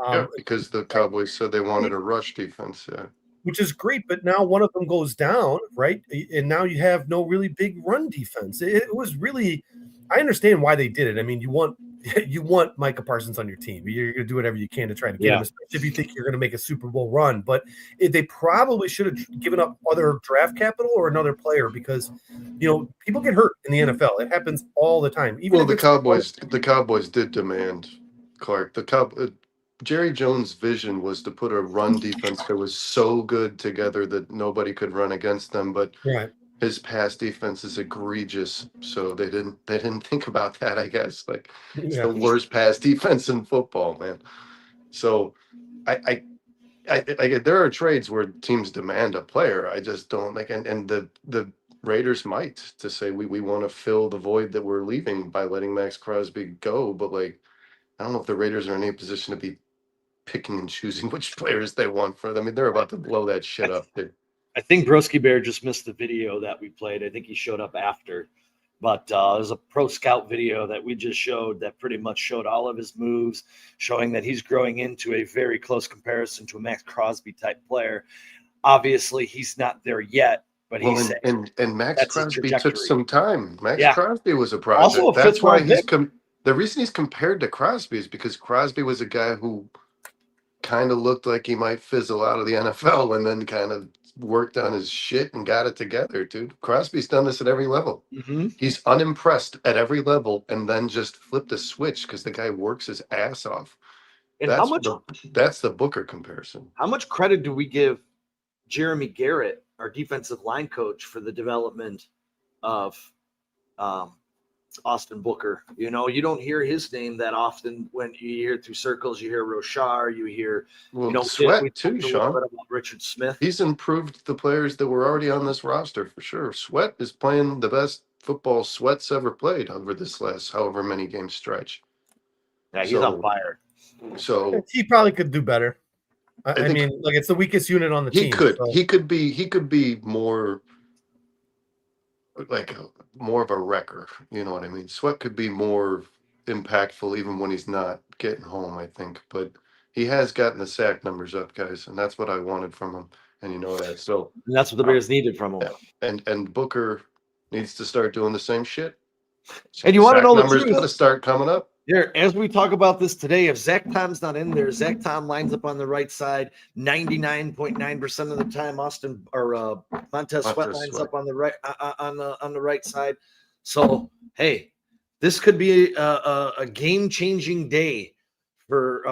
Yeah, because the Cowboys said they wanted a rush defense. Yeah. Which is great, but now one of them goes down, right? And now you have no really big run defense. It was really, I understand why they did it. I mean, you want Micah Parsons on your team. You're going to do whatever you can to try to get him, especially if you think you're going to make a Super Bowl run. But they probably should have given up other draft capital or another player because, people get hurt in the NFL. It happens all the time. Well, the Cowboys did demand, Clark. Jerry Jones' vision was to put a run defense that was so good together that nobody could run against them. But his pass defense is egregious, so they didn't think about that. I guess it's the worst pass defense in football, man. So I there are trades where teams demand a player. I just don't like, and the Raiders might to say we want to fill the void that we're leaving by letting Max Crosby go, but I don't know if the Raiders are in any position to be picking and choosing which players they want for them. I mean, they're about to blow that shit up. I think Broski Bear just missed the video that we played. I think he showed up after. But there's a pro scout video that we just showed that pretty much showed all of his moves, showing that he's growing into a very close comparison to a Max Crosby type player. Obviously, he's not there yet, but he's and Max Crosby took some time. Max Crosby was a project. Also that's why the reason he's compared to Crosby is because Crosby was a guy who kind of looked like he might fizzle out of the NFL and then kind of worked on his shit and got it together, dude. Crosby's done this at every level. Mm-hmm. He's unimpressed at every level and then just flipped a switch because the guy works his ass off. And that's the Booker comparison. How much credit do we give Jeremy Garrett, our defensive line coach, for the development of Austin Booker? You don't hear his name that often. When you hear through circles, you hear Rochar, you hear Sweat too, Sean. About Richard Smith. He's improved the players that were already on this roster for sure. Sweat is playing the best football Sweat's ever played over this last however many game stretch. Yeah, he's on fire. So he probably could do better. I mean, it's the weakest unit on the team. He could be more more of a wrecker. You know what I mean? Sweat could be more impactful even when he's not getting home, I think. But he has gotten the sack numbers up, guys, and that's what I wanted from him. And you know that. So and that's what the Bears needed from him. Yeah. And Booker needs to start doing the same shit. And you want to know the numbers got to start coming up. Here, as we talk about this today, if Zach Tom's not in there, Zach Tom lines up on the right side 99.9% of the time. Montez Sweat lines up on the right on the right side. So hey, this could be a game-changing day for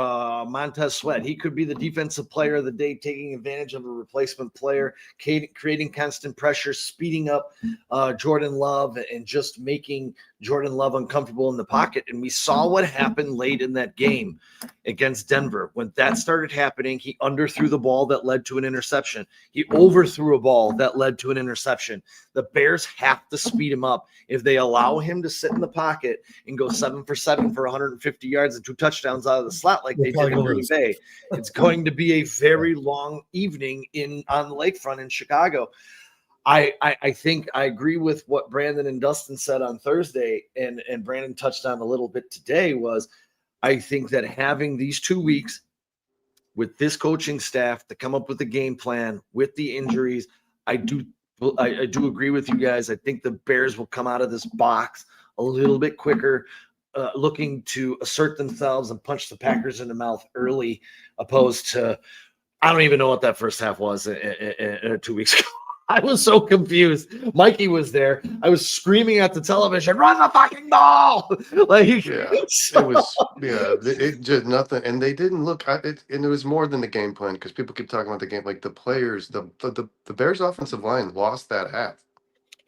Montez Sweat. He could be the defensive player of the day, taking advantage of a replacement player, creating constant pressure, speeding up Jordan Love, and just making Jordan Love uncomfortable in the pocket. And we saw what happened late in that game against Denver. When that started happening, he underthrew the ball that led to an interception. He overthrew a ball that led to an interception. The Bears have to speed him up. If they allow him to sit in the pocket and go 7 for 7 for 150 yards and 2 touchdowns out of the slot like they did in Green Bay, it's going to be a very long evening on the lakefront in Chicago. I think I agree with what Brandon and Dustin said on Thursday, and Brandon touched on a little bit today, was I think that having these 2 weeks with this coaching staff to come up with a game plan with the injuries, I do agree with you guys. I think the Bears will come out of this box a little bit quicker, looking to assert themselves and punch the Packers in the mouth early, opposed to, I don't even know what that first half was 2 weeks ago. I was so confused. Mikey was there. I was screaming at the television, "Run the fucking ball!" It just nothing. And they didn't look. And it was more than the game plan, because people keep talking about the game. Like the players, the Bears' offensive line lost that half.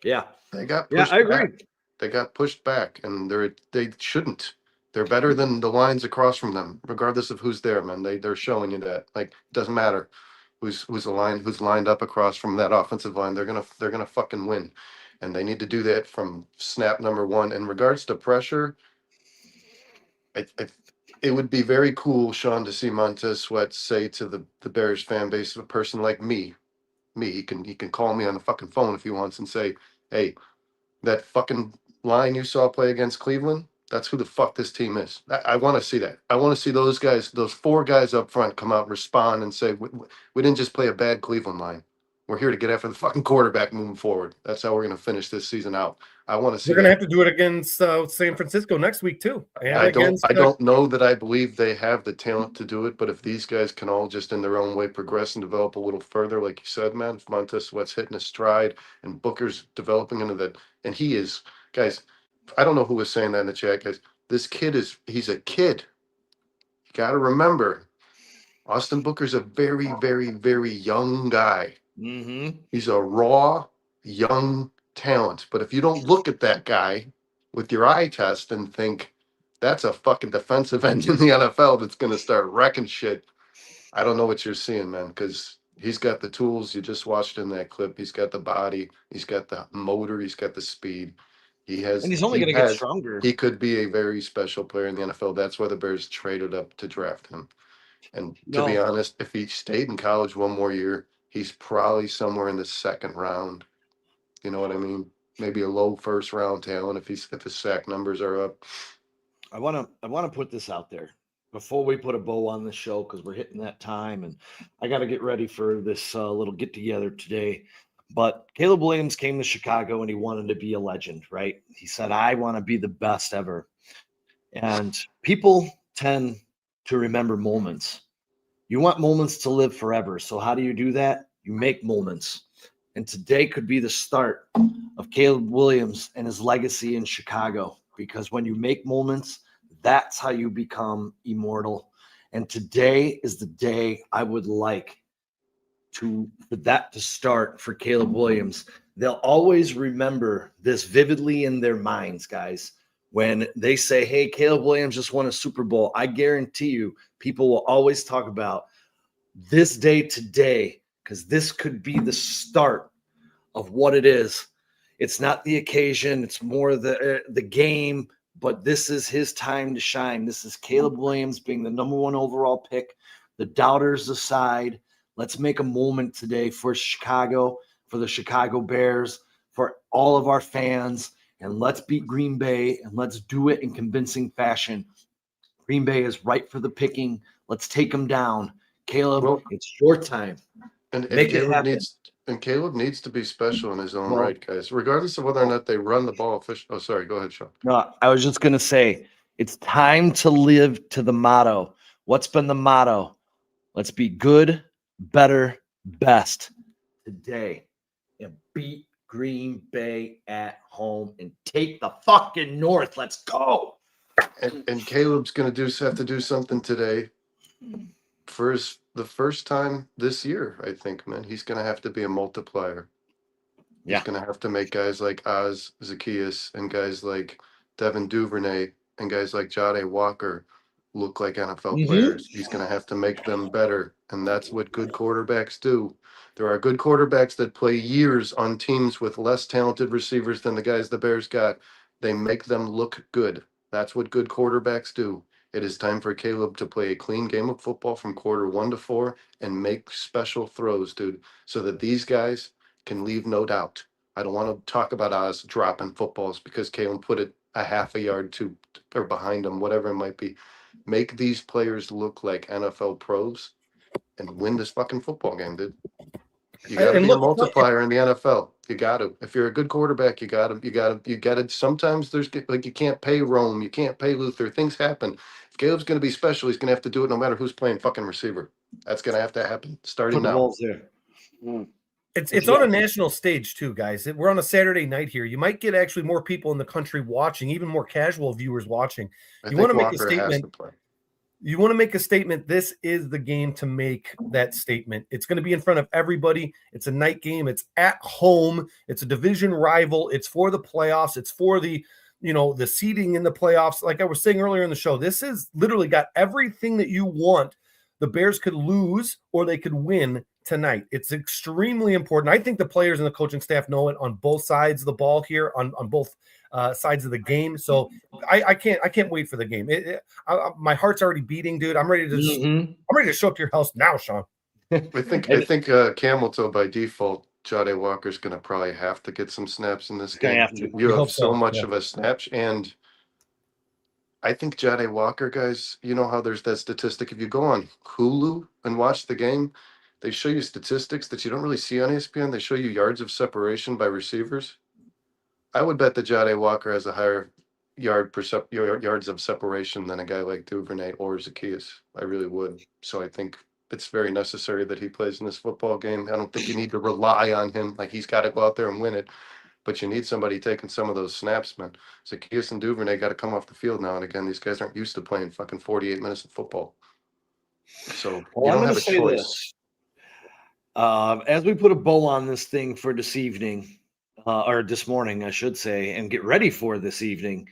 Yeah, they got pushed I agree. Back. They got pushed back, and they shouldn't. They're better than the lines across from them, regardless of who's there, man. They're showing you that. Like, it doesn't matter who's lined up across from that offensive line, they're gonna fucking win. And they need to do that from snap number one. In regards to pressure, it would be very cool, Sean, to see Montez Sweat say to the Bears fan base, a person like me, he can call me on the fucking phone if he wants and say, hey, that fucking line you saw play against Cleveland, that's who the fuck this team is. I want to see that. I want to see those guys, those 4 guys up front, come out and respond and say, we didn't just play a bad Cleveland line. We're here to get after the fucking quarterback moving forward. That's how we're going to finish this season out. I want to see. We're going to have to do it against San Francisco next week too. And I don't know that I believe they have the talent to do it, but if these guys can all just in their own way progress and develop a little further, like you said, man, if Montez Sweat's hitting his stride and Booker's developing into that, and he is, guys, I don't know who was saying that in the chat, guys. This kid he's a kid. You got to remember, Austin Booker's a very, very, very young guy. Mm-hmm. He's a raw, young talent. But if you don't look at that guy with your eye test and think that's a fucking defensive end in the NFL that's going to start wrecking shit, I don't know what you're seeing, man, because he's got the tools. You just watched in that clip. He's got the body. He's got the motor. He's got the speed. And he's only going to get stronger. He could be a very special player in the NFL. That's why the Bears traded up to draft him. And to be honest, if he stayed in college one more year, he's probably somewhere in the second round. You know what I mean? Maybe a low first round talent if his sack numbers are up. I want to put this out there before we put a bow on the show, because we're hitting that time, and I got to get ready for this little get together today. But Caleb Williams came to Chicago and he wanted to be a legend, right? He said, I want to be the best ever. And people tend to remember moments. You want moments to live forever. So how do you do that? You make moments. And today could be the start of Caleb Williams and his legacy in Chicago, because when you make moments, that's how you become immortal. And today is the day I would like for that to start for Caleb Williams. They'll always remember this vividly in their minds, guys. When they say, hey, Caleb Williams just won a Super Bowl, I guarantee you people will always talk about this day today, because this could be the start of what it is. It's not the occasion. It's more the game, but this is his time to shine. This is Caleb Williams being the number 1 overall pick. The doubters aside, let's make a moment today for Chicago, for the Chicago Bears, for all of our fans, and let's beat Green Bay, and let's do it in convincing fashion. Green Bay is right for the picking. Let's take them down. Caleb, it's your time. And Caleb needs to be special in his own right, guys, regardless of whether or not they run the ball. Oh, sorry. Go ahead, Sean. No, I was just going to say, it's time to live to the motto. What's been the motto? Let's be good, better, best today, and beat Green Bay at home and take the fucking North. Let's go. And Caleb's going to have to do something today for the first time this year, I think, man. He's going to have to be a multiplier. Yeah. He's going to have to make guys like Oz Zacchaeus and guys like Devin Duvernay and guys like Jade Walker look like NFL players. He's going to have to make them better, and that's what good quarterbacks do. There are good quarterbacks that play years on teams with less talented receivers than the guys the Bears got. They make them look good. That's what good quarterbacks do. It is time for Caleb to play a clean game of football from quarter 1 to 4 and make special throws, dude, so that these guys can leave no doubt. I don't want to talk about Oz dropping footballs because Caleb put it a half a yard or behind him, whatever it might be. Make these players look like NFL pros and win this fucking football game, dude. You got to be a multiplier in the NFL. You got to. If you're a good quarterback, you got to. Sometimes there's you can't pay Rome, you can't pay Luther. Things happen. If Caleb's going to be special, he's going to have to do it no matter who's playing fucking receiver. That's going to have to happen starting now. It's on a national stage too, guys. We're on a Saturday night here. You might get actually more people in the country watching, even more casual viewers watching. You want to make a statement. You want to make a statement. This is the game to make that statement. It's going to be in front of everybody. It's a night game. It's at home. It's a division rival. It's for the playoffs. It's for the seeding in the playoffs. Like I was saying earlier in the show, this is literally got everything that you want. The Bears could lose or they could win tonight. It's extremely important. I think the players and the coaching staff know it on both sides of the ball here, on both sides of the game. So I can't wait for the game. My heart's already beating, dude. I'm ready to show up to your house now, Sean. I think Camilton by default, Jade Walker's going to probably have to get some snaps in this game. You have so much of a snap, and I think Jade Walker, guys, you know how there's that statistic. If you go on Hulu and watch the game, they show you statistics that you don't really see on ESPN. They show you yards of separation by receivers. I would bet that Jade Walker has a higher yards of separation than a guy like Duvernay or Zacchaeus. I really would. So I think it's very necessary that he plays in this football game. I don't think you need to rely on him. Like, he's got to go out there and win it. But you need somebody taking some of those snaps, man. Zacchaeus and Duvernay got to come off the field now and again. These guys aren't used to playing fucking 48 minutes of football. So you don't have a choice. As we put a bow on this thing for this evening, or this morning, I should say, and get ready for this evening,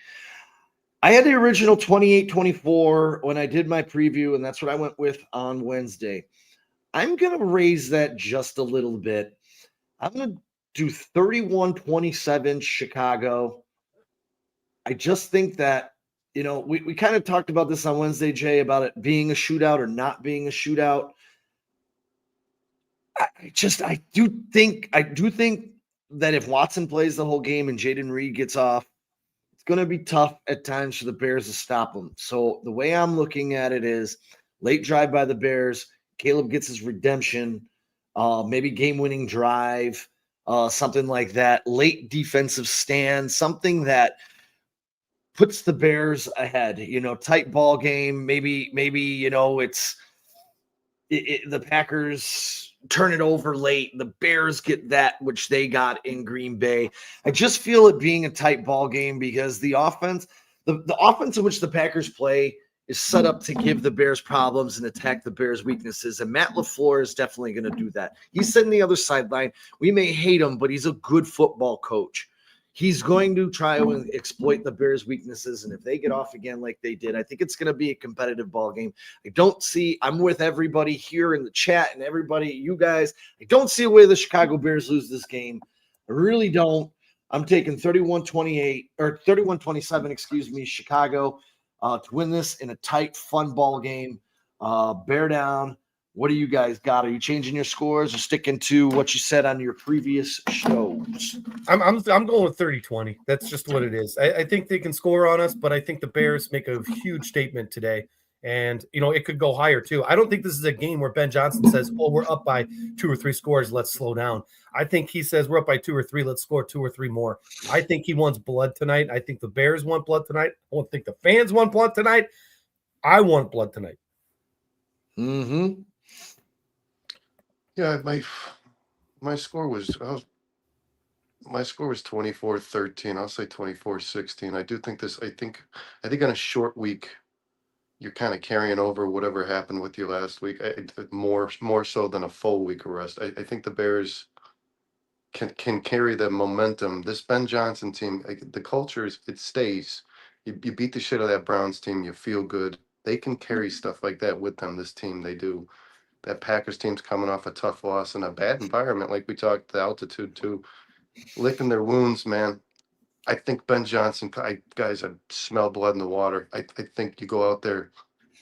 I had the original 28-24 when I did my preview, and that's what I went with on Wednesday. I'm going to raise that just a little bit. I'm going to do 31-27 Chicago. I just think that, we kind of talked about this on Wednesday, Jay, about it being a shootout or not being a shootout. I do think that if Watson plays the whole game and Jaden Reed gets off, it's going to be tough at times for the Bears to stop him. So the way I'm looking at it is late drive by the Bears. Caleb gets his redemption, maybe game-winning drive, something like that. Late defensive stand, something that puts the Bears ahead. Tight ball game. Maybe it's the Packers turn it over late. The Bears get that which they got in Green Bay. I just feel it being a tight ball game because the offense, the offense in which the Packers play is set up to give the Bears problems and attack the Bears' weaknesses. And Matt LaFleur is definitely going to do that. He's sitting the other sideline. We may hate him, but he's a good football coach. He's going to try and exploit the Bears' weaknesses, and if they get off again like they did, I think it's going to be a competitive ball game. I'm with everybody here in the chat and everybody, you guys, I don't see a way the Chicago Bears lose this game. I really don't. I'm taking 31-28 or 31-27, Chicago to win this in a tight, fun ball game. Bear down. What do you guys got? Are you changing your scores or sticking to what you said on your previous shows? I'm going with 30-20. That's just what it is. I think they can score on us, but I think the Bears make a huge statement today. And, it could go higher too. I don't think this is a game where Ben Johnson says, we're up by 2 or 3 scores. Let's slow down. I think he says we're up by 2 or 3. Let's score 2 or 3 more. I think he wants blood tonight. I think the Bears want blood tonight. I don't think the fans want blood tonight. I want blood tonight. Mm-hmm. Yeah, my score was 24-13. I'll say 24-16. I do think I think on a short week, you're kind of carrying over whatever happened with you last week. More so than a full week of rest. I think the Bears can carry the momentum. This Ben Johnson team, the culture it stays. You beat the shit out of that Browns team, you feel good. They can carry stuff like that with them. This team, they do. That Packers team's coming off a tough loss in a bad environment, like we talked, the altitude too, licking their wounds, man. I think Ben Johnson, I smell blood in the water. I think you go out there,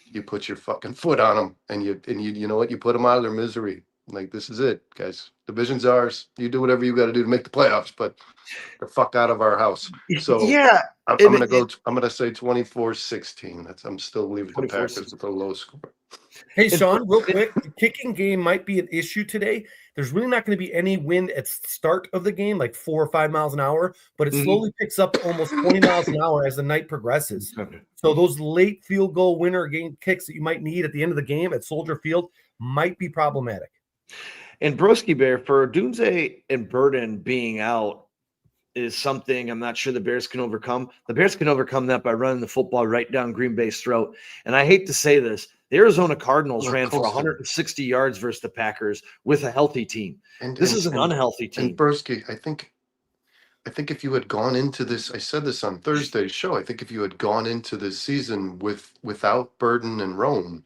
you put your fucking foot on them, and you know what, you put them out of their misery. Like, this is it, guys. Division's ours. You do whatever you got to do to make the playoffs, but the fuck out of our house. So yeah, I'm gonna say 24-16. I'm still leaving the Packers with a low score. Hey, Sean, real quick, the kicking game might be an issue today. There's really not going to be any wind at start of the game, like 4 or 5 miles an hour, but it slowly picks up to almost 20 miles an hour as the night progresses. So those late field goal winner game kicks that you might need at the end of the game at Soldier Field might be problematic. And Broski Bear, for Dunze and Burden being out is something I'm not sure the Bears can overcome. The Bears can overcome that by running the football right down Green Bay's throat. And I hate to say this, the Arizona Cardinals ran for 160 yards versus the Packers with a healthy team. This is an unhealthy team. And Broski, I think if you had gone into this, I said this on Thursday's show, I think if you had gone into this season without Burden and Rome,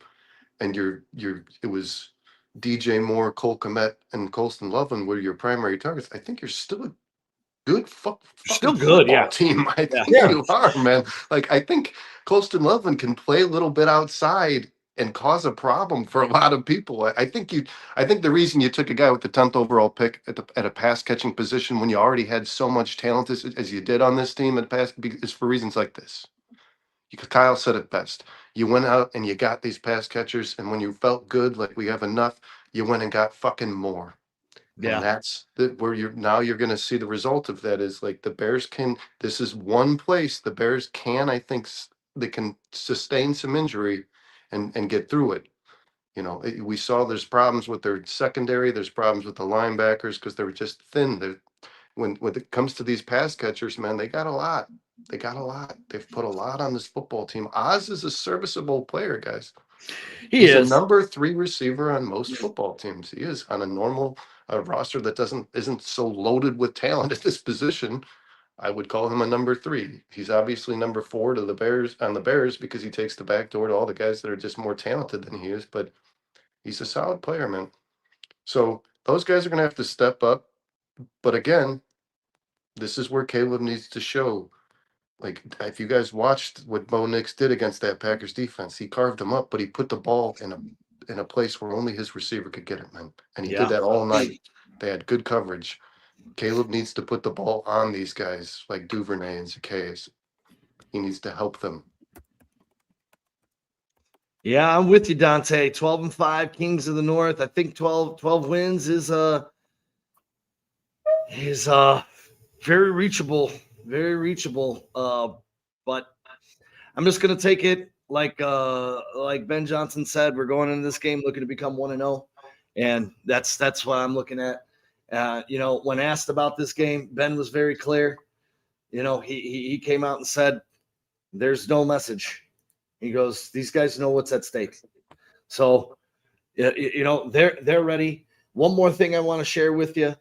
and it was DJ Moore, Cole Kmet, and Colston Loveland were your primary targets, I think you're still a good Still fucking good, football yeah. team. I think Yeah. you are, man. Like, I think Colston Loveland can play a little bit outside and cause a problem for a lot of people. I think the reason you took a guy with the 10th overall pick at a pass catching position when you already had so much talent as you did on this team at pass is for reasons like this. Kyle said it best. You went out and you got these pass catchers, and when you felt good, like we have enough, you went and got fucking more. Yeah. And that's where you're going to see the result of that is like the Bears this is one place the Bears can, I think they can sustain some injury and get through it. We saw there's problems with their secondary. There's problems with the linebackers because they were just thin. When it comes to these pass catchers, man, they got a lot. They've put a lot on this football team. Oz is a serviceable player, guys. He's a number 3 receiver on most football teams. He is on a normal roster that isn't so loaded with talent at this position. I would call him a number 3. He's obviously number 4 to the Bears because he takes the back door to all the guys that are just more talented than he is. But he's a solid player, man. So those guys are going to have to step up. But again, this is where Caleb needs to show. Like, if you guys watched what Bo Nix did against that Packers defense, he carved them up, but he put the ball in a place where only his receiver could get it, man. And he did that all night. They had good coverage. Caleb needs to put the ball on these guys like Duvernay and Zacchaeus. He needs to help them. Yeah, I'm with you, Dante. 12-5, Kings of the North. I think 12 wins is very reachable. Very reachable. But I'm just gonna take it like Ben Johnson said. We're going into this game looking to become 1-0, and that's what I'm looking at. When asked about this game, Ben was very clear. He came out and said, "There's no message." He goes, "These guys know what's at stake." So, they're ready. One more thing I want to share with you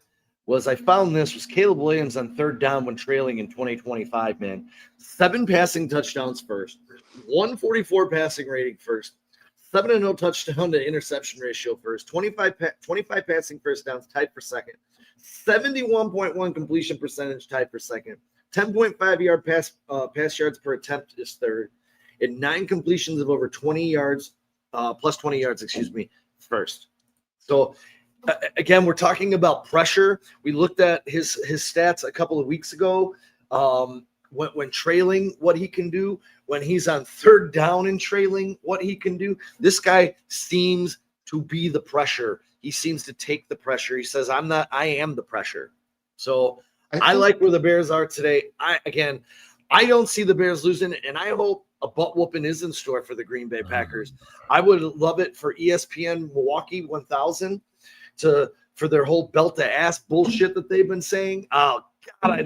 was I found this was Caleb Williams on 3rd down when trailing in 2025, man. 7 passing touchdowns first, 144 passing rating first, 7-0 touchdown to interception ratio first, 25 passing first downs tied for second, 71.1 completion percentage tied for second, 10.5 yard pass yards per attempt is third, and 9 completions of over 20 yards, plus 20 yards, first. So, again, we're talking about pressure. We looked at his stats a couple of weeks ago. When trailing, what he can do. When he's on 3rd down and trailing, what he can do. This guy seems to be the pressure. He seems to take the pressure. He says, I am the pressure. So I like where the Bears are today. I don't see the Bears losing, and I hope a butt whooping is in store for the Green Bay Packers. I would love it for ESPN Milwaukee 1000 for their whole belt to ass bullshit that they've been saying. Oh God,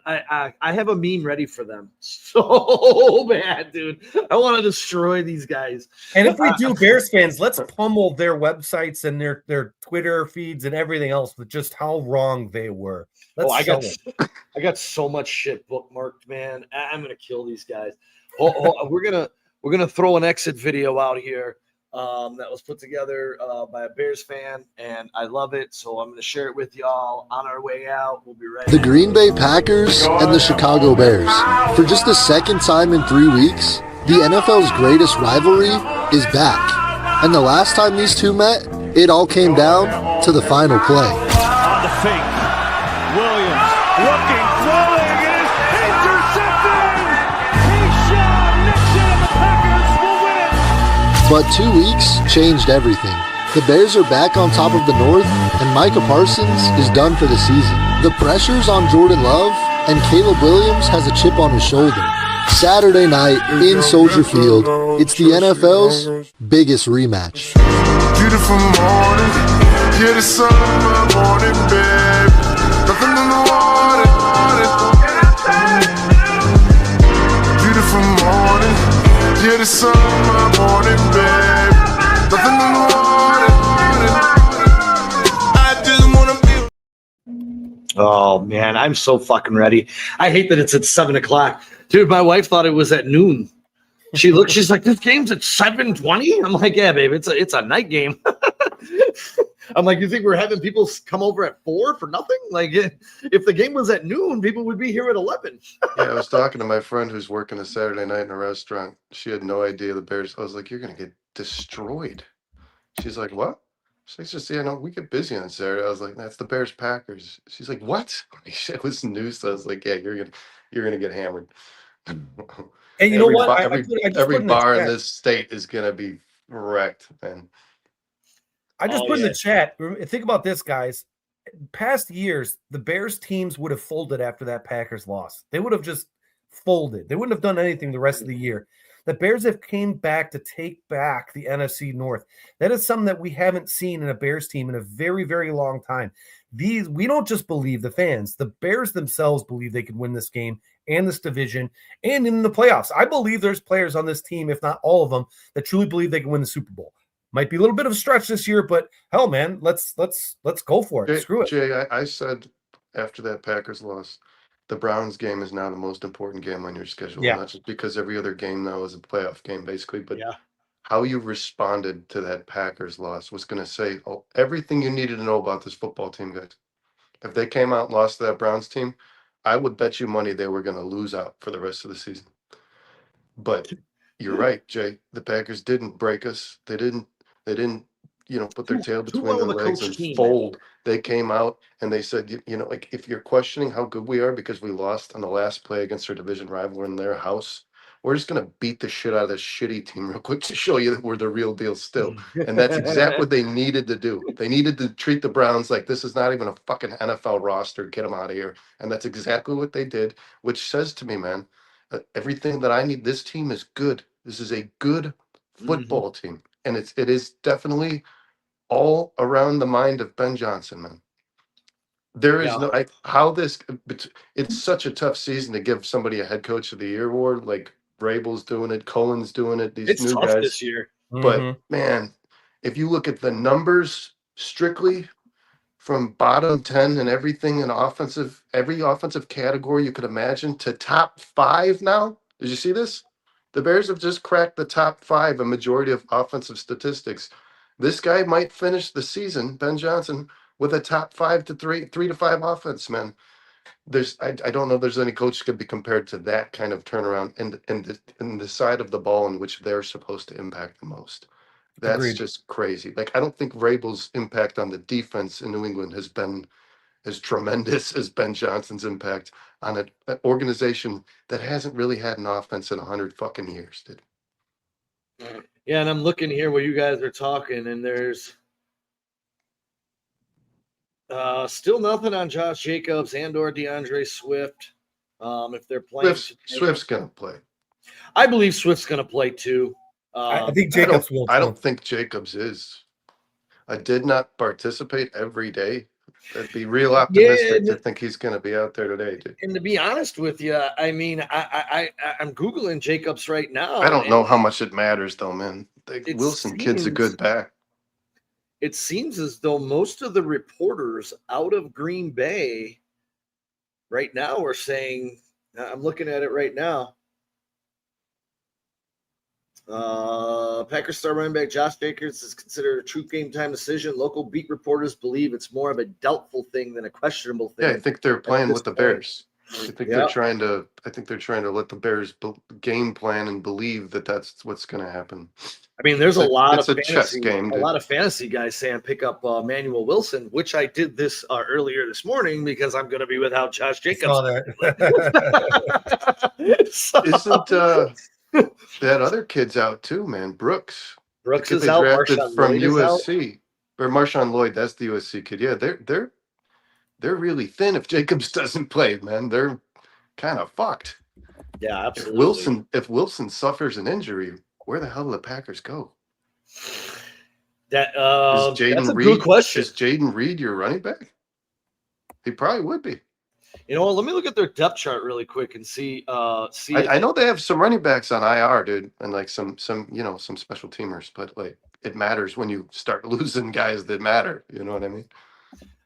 I have a meme ready for them so bad, dude. I want to destroy these guys. And if we do, Bears fans, let's pummel their websites and their Twitter feeds and everything else with just how wrong they were. I got so much shit bookmarked, man. I'm gonna kill these guys. We're gonna throw an exit video out here. That was put together by a Bears fan, and I love it, so I'm going to share it with y'all on our way out. We'll be ready. The Green Bay Packers and the Chicago Bears. For just the 2nd time in 3 weeks, the NFL's greatest rivalry is back. And the last time these two met, it all came down to the final play. On the fake, Williams looking, throwing, is intercepted! Keyshawn Nixon and the Packers will win it! But 2 weeks changed everything. The Bears are back on top of the North, and Micah Parsons is done for the season. The pressure's on Jordan Love, and Caleb Williams has a chip on his shoulder. Saturday night in Soldier Field, it's the NFL's biggest rematch. Beautiful morning, yeah, the sun in my morning, babe. Nothing in the water. Beautiful morning, yeah, the sun in my morning, babe. Nothing in the water. I just wanna be. Oh man, I'm so fucking ready. I hate that it's at 7:00. Dude, my wife thought it was at noon. She's like, this game's at 7:20. I'm like, yeah, babe, it's a night game. I'm like, you think we're having people come over at 4 for nothing? Like, if the game was at noon, people would be here at 11. Yeah, I was talking to my friend who's working a Saturday night in a restaurant. She had no idea the Bears. I was like, you're going to get destroyed. She's like, what? She's like, just, yeah, no, we get busy on Saturday. I was like, that's the Bears Packers. She's like, what? It was news. I was like, yeah, you're gonna get hammered. And you know what? Every bar in this state is gonna be wrecked, man. I just put in the chat. Think about this, guys. Past years, the Bears teams would have folded after that Packers loss. They would have just folded. They wouldn't have done anything the rest of the year. The Bears have came back to take back the NFC North. That is something that we haven't seen in a Bears team in a very, very long time. We don't just believe the fans. The Bears themselves believe they can win this game and this division and in the playoffs. I believe there's players on this team, if not all of them, that truly believe they can win the Super Bowl. Might be a little bit of a stretch this year, but hell, man, let's go for it. Screw it. Jay, I said after that Packers loss, the Browns game is now the most important game on your schedule. Yeah. Not just because every other game now is a playoff game, basically, but how you responded to that Packers loss was going to say everything you needed to know about this football team, guys. If they came out and lost to that Browns team, I would bet you money they were going to lose out for the rest of the season. But you're right, Jay. The Packers didn't break us. They didn't, put their tail between their legs and fold. They came out and they said, like, if you're questioning how good we are because we lost on the last play against our division rival in their house, we're just going to beat the shit out of this shitty team real quick to show you that we're the real deal still. And that's exactly what they needed to do. They needed to treat the Browns like this is not even a fucking NFL roster. Get them out of here. And that's exactly what they did, which says to me, man, everything that I need, this team is good. This is a good football team. And it is definitely all around the mind of Ben Johnson, man. There is it's such a tough season to give somebody a head coach of the year award. Like Vrabel's doing it, Cohen's doing it. These new guys this year. But man, if you look at the numbers strictly from bottom 10 and everything in every offensive category you could imagine to top 5 now. Did you see this? The Bears have just cracked the top 5 a majority of offensive statistics. This guy might finish the season, Ben Johnson, with a top 3 to 5 offense, man. I don't know if there's any coach that could be compared to that kind of turnaround in the side of the ball in which they're supposed to impact the most. That's Agreed. just crazy. Like, I don't think Vrabel's impact on the defense in New England has been as tremendous as Ben Johnson's impact on an organization that hasn't really had an offense in 100 fucking years, dude. Yeah, and I'm looking here where you guys are talking, and there's still nothing on Josh Jacobs and/or DeAndre Swift. If they're playing, Swift's gonna play. I believe Swift's gonna play too. I think Jacobs will. I don't think Jacobs is. I did not participate every day. I'd be real optimistic to think he's going to be out there today, dude. And to be honest with you, I mean, I'm Googling Jacobs right now. I don't know how much it matters, though, man. Wilson kid's a good back. It seems as though most of the reporters out of Green Bay right now are saying, I'm looking at it right now. Packers star running back Josh Jacobs is considered a true game time decision. Local beat reporters believe it's more of a doubtful thing than a questionable thing. Yeah, I think they're playing with the Bears. I think they're trying to. I think they're trying to let the Bears game plan and believe that that's what's going to happen. I mean, there's a lot of chess game, a lot of fantasy guys saying pick up Manuel Wilson, which I did this earlier this morning because I'm going to be without Josh Jacobs. Isn't that other kid's out too, man? Brooks is out. Drafted Marshawn from Lloyd USC, or Marshawn Lloyd. That's the USC kid. Yeah, they're really thin. If Jacobs doesn't play, man, they're kind of fucked. Yeah, absolutely. If Wilson suffers an injury, where the hell do the Packers go? That's a good question. Is Jaden Reed your running back? He probably would be. You know what? Let me look at their depth chart really quick and see. I know they have some running backs on IR, dude, and like some some special teamers, but like it matters when you start losing guys that matter. You know what I mean?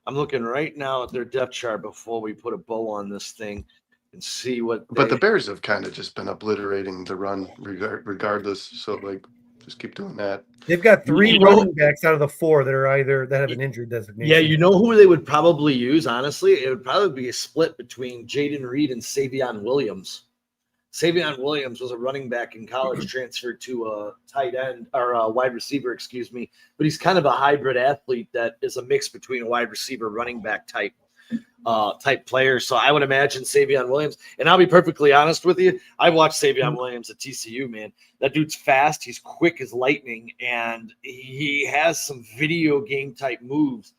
I'm looking right now at their depth chart before we put a bow on this thing and see what. But the Bears have kind of just been obliterating the run regardless. So like, Just keep doing that. They've got 3 You know- running backs out of the 4 that have an injury designation. Yeah, you know who they would probably use, honestly? It would probably be a split between Jaden Reed and Savion Williams. Savion Williams was a running back in college, transferred to a tight end or a wide receiver, excuse me. But he's kind of a hybrid athlete that is a mix between a wide receiver, running back type player. So I would imagine Savion Williams. And I'll be perfectly honest with you. I watched Savion Williams at TCU, man. That dude's fast. He's quick as lightning, and he has some video game type moves.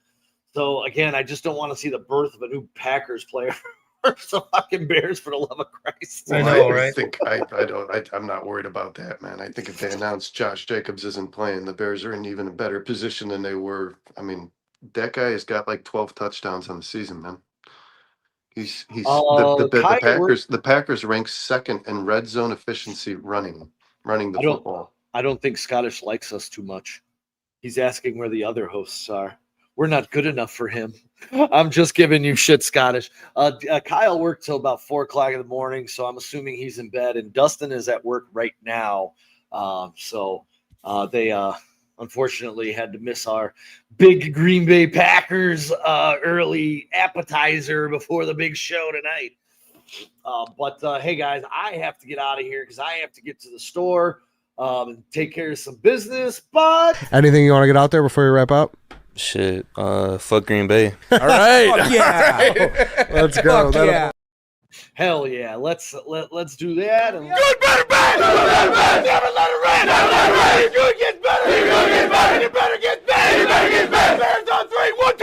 So again, I just don't want to see the birth of a new Packers player. The fucking Bears, for the love of Christ. I know, right? I think I'm not worried about that, man. I think if they announce Josh Jacobs isn't playing, the Bears are in even a better position than they were. I mean, that guy has got like 12 touchdowns on the season, man. He's the Packers rank second in red zone efficiency running the football. I don't think Scottish likes us too much. He's asking where the other hosts are. We're not good enough for him. I'm just giving you shit, Scottish. Kyle worked till about 4 o'clock in the morning, so I'm assuming he's in bed. And Dustin is at work right now. So they unfortunately had to miss our big Green Bay Packers early appetizer before the big show tonight. But hey, guys, I have to get out of here because I have to get to the store and take care of some business. But anything you want to get out there before we wrap up? Shit, fuck Green Bay. All right. Yeah. Let's go. Yeah. Hell yeah, let's do that. And Good, better, bad. Never let it rain. Never let it rain. You're gonna get better. You're gonna get better. You better get better. You better get better. Bears on 3. 1,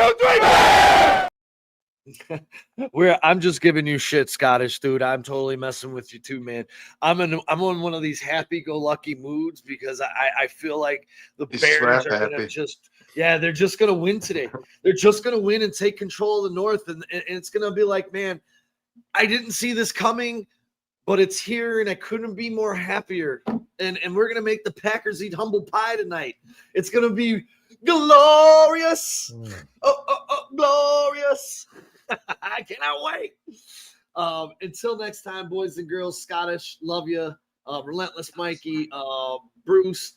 2, 3. I'm just giving you shit, Scottish dude. I'm totally messing with you too, man. I'm on one of these happy-go-lucky moods because I feel like the Bears are gonna they're just gonna win today. They're just gonna win and take control of the North, and it's gonna be like, man, I didn't see this coming, but it's here, and I couldn't be more happier. And we're gonna make the Packers eat humble pie tonight. It's gonna be glorious. Glorious. I cannot wait. Until next time, boys and girls, Scottish, love you. Relentless Mikey, Bruce,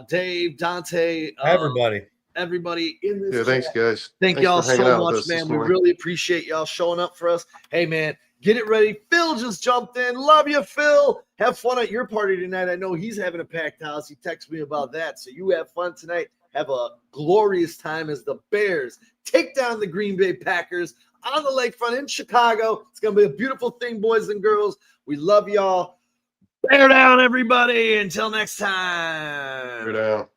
Dave, Dante, everybody in this. Yeah, thanks, guys. Thank Thanks y'all for hanging so out with much, us man. this We morning. really appreciate y'all showing up for us. Hey, man, get it ready. Phil just jumped in. Love you, Phil. Have fun at your party tonight. I know he's having a packed house. He texted me about that. So you have fun tonight. Have a glorious time as the Bears take down the Green Bay Packers on the lakefront in Chicago. It's going to be a beautiful thing, boys and girls. We love y'all. Bear down, everybody. Until next time. Bear down.